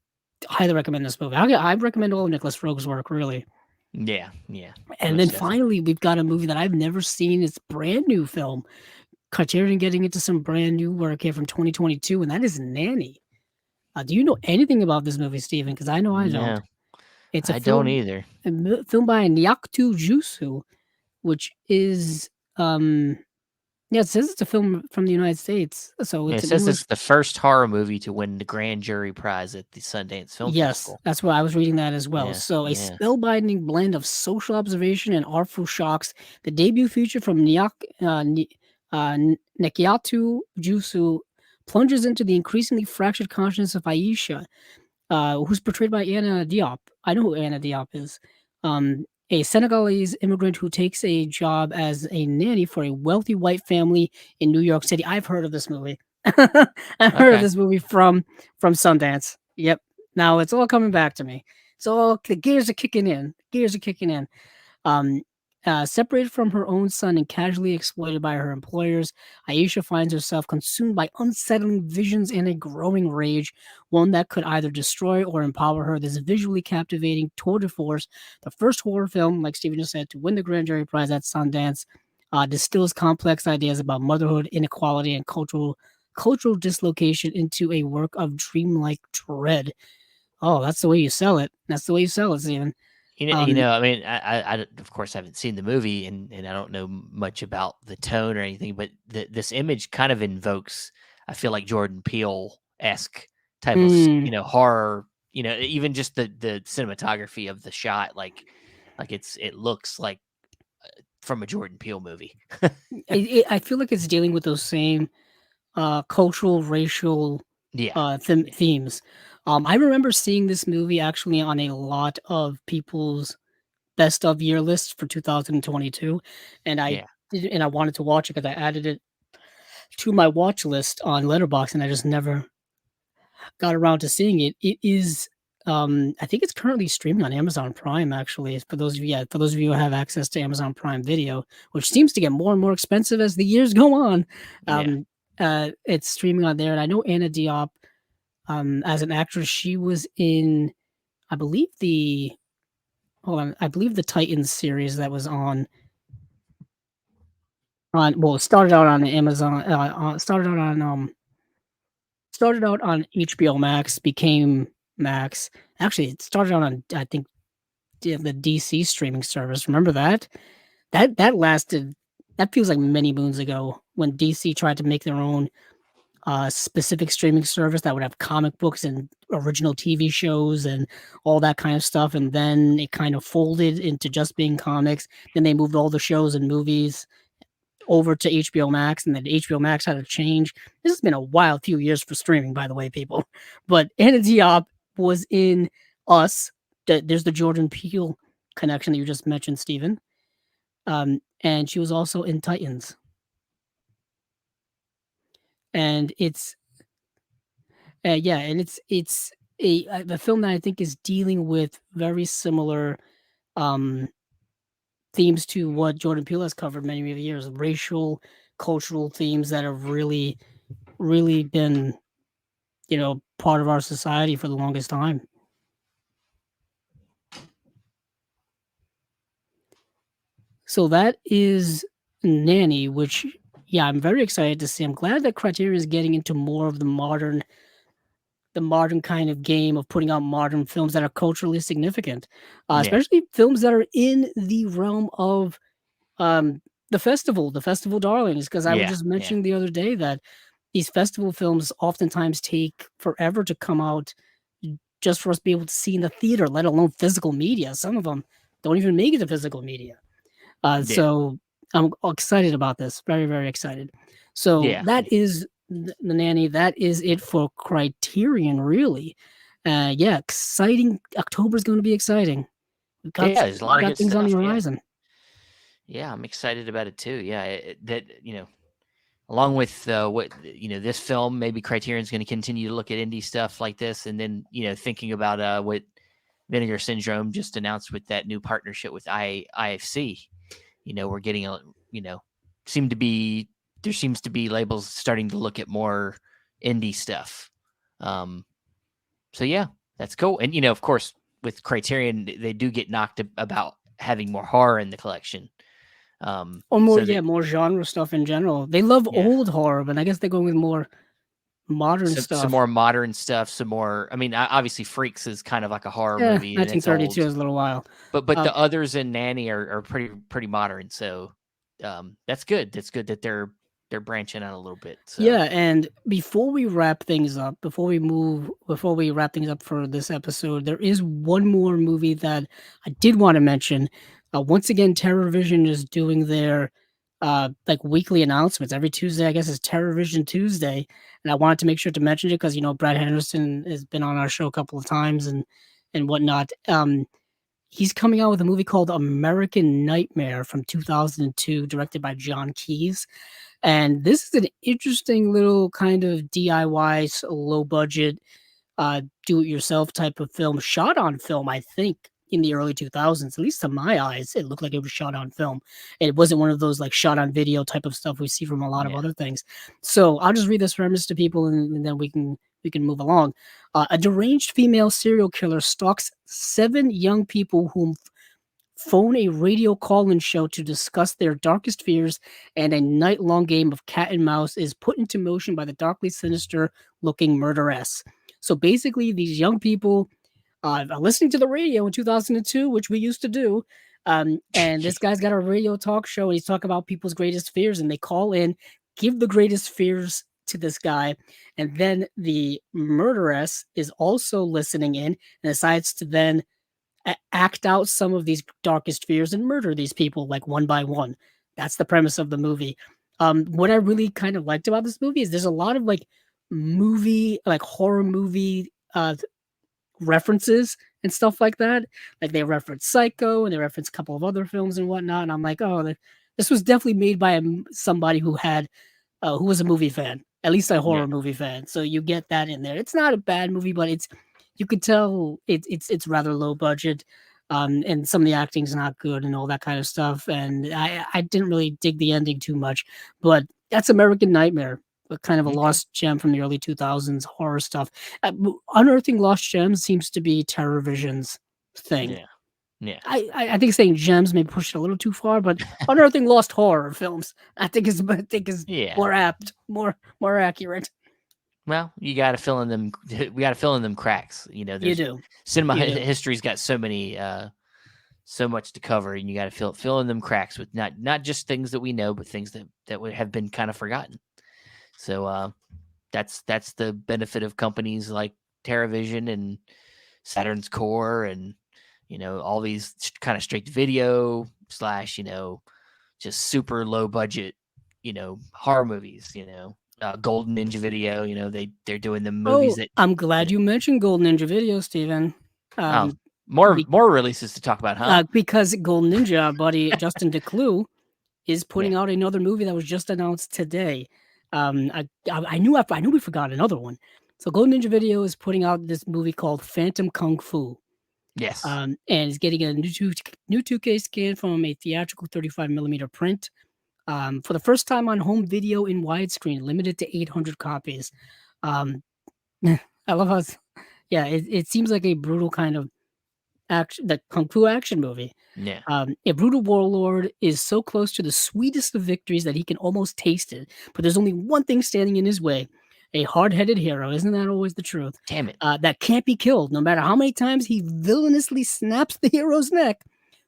highly recommend this movie. I recommend all of Nicholas Rogue's work, really.
Yeah.
And then finally, we've got a movie that I've never seen. It's a brand new film. Criterion getting into some brand new work here from 2022, and that is Nanny. Do you know anything about this movie, Steven? Because I know I don't.
No,
It's a
I don't
film,
either.
film by Nyaktu Jusu, which is yeah, it says it's a film from the United States. So
Yeah,
it's
it
an
says
English.
it's the first horror movie to win the grand jury prize at the Sundance Film
Yes,
Festival.
that's what I was reading that as well.
Yeah,
So a
yeah.
spellbinding blend of social observation and artful shocks. The debut feature from Nekiatu Jusu plunges into the increasingly fractured consciousness of Aisha, who's portrayed by Anna Diop. I know who Anna Diop is. A Senegalese immigrant who takes a job as a nanny for a wealthy white family in New York City. I've heard of this movie. I've heard of
Okay.
this movie from Sundance. Yep. Now it's all coming back to me. So the gears are kicking in. Gears are kicking in. Um, Separated from her own son and casually exploited by her employers, Aisha finds herself consumed by unsettling visions and a growing rage, one that could either destroy or empower her. This visually captivating tour de force, the first horror film, like Steven just said, to win the Grand Jury Prize at Sundance, distills complex ideas about motherhood, inequality, and cultural dislocation into a work of dreamlike dread. Oh, that's the way you sell it. That's the way you sell it, Steven.
I mean, I of course haven't seen the movie, and I don't know much about the tone or anything, but this image kind of invokes, I feel like Jordan Peele-esque type of horror. Even just the cinematography of the shot, like it looks like from a Jordan Peele movie.
I feel like it's dealing with those same cultural, racial
Yeah.
themes. I remember seeing this movie actually on a lot of people's best of year lists for 2022, and I wanted to watch it because I added it to my watch list on Letterboxd, and I just never got around to seeing it. It is. I think it's currently streaming on Amazon Prime. Actually, for those of you who have access to Amazon Prime Video, which seems to get more and more expensive as the years go on. It's streaming on there, and I know Anna Diop, as an actress, she was in, I believe I believe the Titans series that was it started out on Amazon, started out on HBO Max, became Max. Actually, it started out on, I think, the DC streaming service. Remember that? That lasted. That feels like many moons ago when DC tried to make their own specific streaming service that would have comic books and original TV shows and all that kind of stuff. And then it kind of folded into just being comics. Then they moved all the shows and movies over to HBO Max, and then HBO Max had to change. This has been a wild few years for streaming, by the way, people. But Anna Diop was in Us. There's the Jordan Peele connection that you just mentioned, Stephen. And she was also in Titans. And it's and it's a film that I think is dealing with very similar themes to what Jordan Peele has covered many years, racial, cultural themes that have really, really been, part of our society for the longest time. So that is Nanny, which, I'm very excited to see. I'm glad that Criterion is getting into more of the modern kind of game of putting out modern films that are culturally significant, especially films that are in the realm of the festival darlings. Because I was just mentioning the other day that these festival films oftentimes take forever to come out just for us to be able to see in the theater, let alone physical media. Some of them don't even make it to physical media. So I'm excited about this. Very, very excited. So that is the Nanny. That is it for Criterion, really. Exciting. October is going to be exciting.
There's a lot of good
things
stuff
on the horizon.
Yeah, I'm excited about it too. Along with this film, maybe Criterion's going to continue to look at indie stuff like this, and then thinking about what Vinegar Syndrome just announced with that new partnership with IFC. We're getting there seems to be labels starting to look at more indie stuff. So yeah, that's cool. And of course, with Criterion, they do get knocked about having more horror in the collection.
Or more, more genre stuff in general. They love old horror, but I guess they're going with more modern stuff.
Some more modern stuff, some more. I mean, obviously, Freaks is kind of like a horror movie.
1932 is a little while.
But the others in Nanny are pretty modern. So that's good. That's good that they're branching out a little bit. So.
Yeah, and before we wrap things up, before we wrap things up for this episode, there is one more movie that I did want to mention. Once again, TerrorVision is doing their weekly announcements every Tuesday. I guess it's TerrorVision Tuesday, and I wanted to make sure to mention it because Brad Henderson has been on our show a couple of times and whatnot. He's coming out with a movie called American Nightmare from 2002, directed by John Keyes. And this is an interesting little kind of DIY, low budget, do-it-yourself type of film, shot on film, I think, in the early 2000s. At least to my eyes, it looked like it was shot on film. It wasn't one of those shot on video type of stuff we see from a lot of other things. So I'll just read this premise to people, and then we can move along. A deranged female serial killer stalks 7 young people whom phone a radio call-in show to discuss their darkest fears, and a night-long game of cat and mouse is put into motion by the darkly sinister-looking murderess. So basically, these young people are listening to the radio in 2002, which we used to do, and this guy's got a radio talk show, and he's talking about people's greatest fears, and they call in, give the greatest fears to this guy, and then the murderess is also listening in and decides to then act out some of these darkest fears and murder these people one by one. That's the premise of the movie. What I really kind of liked about this movie is there's a lot of horror movie references and stuff like that. They reference Psycho and they reference a couple of other films and whatnot. And I'm like, oh, this was definitely made by somebody who had who was a movie fan, at least a horror movie fan. So you get that in there. It's not a bad movie, but you could tell it's rather low budget, and some of the acting's not good and all that kind of stuff. And I didn't really dig the ending too much, but that's American Nightmare. but kind of a
Okay.
lost gem from the early 2000s horror stuff. Unearthing lost gems seems to be TerrorVision's thing.
Yeah.
I think saying gems may push it a little too far, but unearthing lost horror films, I think is
Yeah.
more apt, more accurate.
Well, you got to fill in them. We got to fill in them cracks.
You
There's
do.
cinema
You do.
history's got so many, so much to cover, and you got to fill in them cracks with not just things that we know, but things that would have been kind of forgotten. So that's the benefit of companies like TerrorVision and Saturn's Core, and all these kind of straight to video / just super low budget, horror movies. Golden Ninja Video, they're doing the movies that.
I'm glad you mentioned Golden Ninja Video, Steven.
More releases to talk about, huh?
Because Golden Ninja buddy Justin DeClue is putting out another movie that was just announced today. I knew we forgot another one. So Golden Ninja Video is putting out this movie called Phantom Kung Fu.
Yes.
And is getting a new 2K scan from a theatrical 35mm print. For the first time on home video in widescreen, limited to 800 copies. I love how, it seems like a brutal kind of the kung fu action movie.
Yeah.
A brutal warlord is so close to the sweetest of victories that he can almost taste it, but there's only one thing standing in his way: a hard-headed hero. Isn't that always the truth?
Damn it.
That can't be killed, no matter how many times he villainously snaps the hero's neck,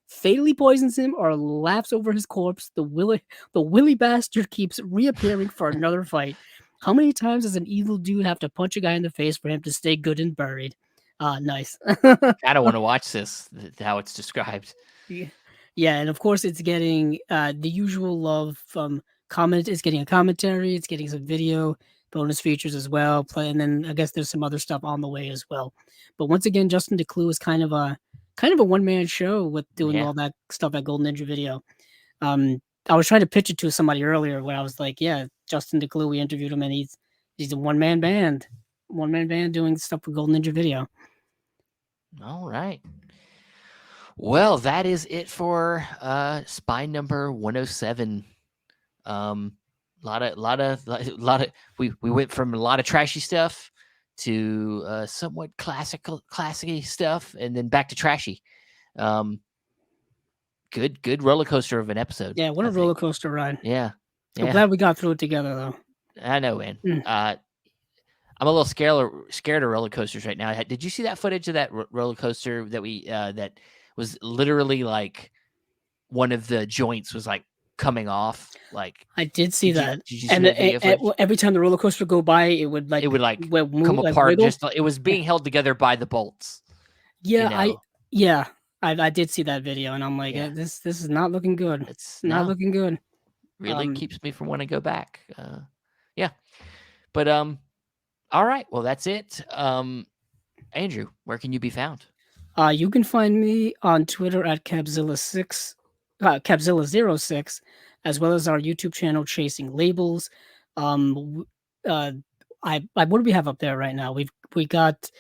fatally poisons him, or laughs over his corpse. The willy bastard keeps reappearing for another fight. How many times does an evil dude have to punch a guy in the face for him to stay good and buried? Nice.
I don't want to watch this, how it's described.
Yeah, and of course it's getting the usual love from comment. It's getting a commentary. It's getting some video bonus features as well. And then I guess there's some other stuff on the way as well. But once again, Justin DeClue is kind of a one-man show with doing all that stuff at Golden Ninja Video. I was trying to pitch it to somebody earlier where I was like, yeah, Justin DeClue, we interviewed him, and he's a one-man band doing stuff with Golden Ninja Video.
All right. Well, that is it for Spine number 107. We went from a lot of trashy stuff to somewhat classy stuff, and then back to trashy. Good roller coaster of an episode.
Yeah, what a roller coaster ride.
Yeah.
I'm glad we got through it together, though.
I know, man. I'm a little scared of roller coasters right now. Did you see that footage of that roller coaster that that was literally like one of the joints was like coming off? Like,
I did see that.
Did you see that video
every time the roller coaster go by, it would
move, come
like
apart.
Wiggle.
It was being held together by the bolts.
Yeah, I did see that video, and I'm like, this is not looking good. It's not looking good.
Really keeps me from wanting to go back. But all right. Well, that's it. Andrew, where can you be found?
You can find me on Twitter at Cabzilla6, Cabzilla06, as well as our YouTube channel, Chasing Labels. What do we have up there right now? We got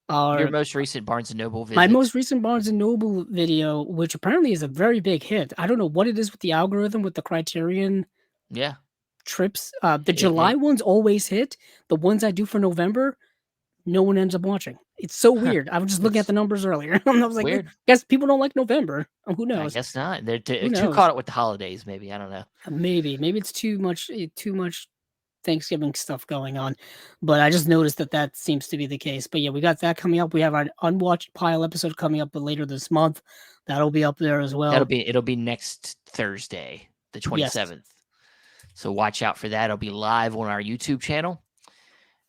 your most recent Barnes & Noble visit.
My most recent Barnes & Noble video, which apparently is a very big hit. I don't know what it is with the algorithm with the Criterion.
Yeah.
Trips. The July ones always hit. The ones I do for November, no one ends up watching. It's so weird. I was just looking at the numbers earlier. I was like,
weird.
I guess people don't like November. Who knows?
I guess not. They're too caught up with the holidays, maybe. I don't know.
Maybe it's too much Thanksgiving stuff going on. But I just noticed that seems to be the case. But yeah, we got that coming up. We have our Unwatched Pile episode coming up later this month. That'll be up there as well.
It'll be next Thursday, the 27th. Yes. So watch out for that. It'll be live on our YouTube channel.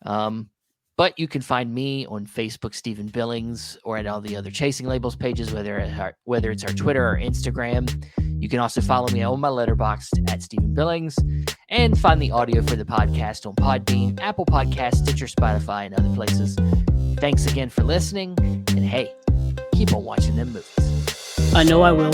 But you can find me on Facebook, Stephen Billings, or at all the other Chasing Labels pages, whether it's our Twitter or Instagram. You can also follow me on my Letterboxd at Stephen Billings, and find the audio for the podcast on Podbean, Apple Podcasts, Stitcher, Spotify, and other places. Thanks again for listening, and hey, keep on watching them movies.
I know I will.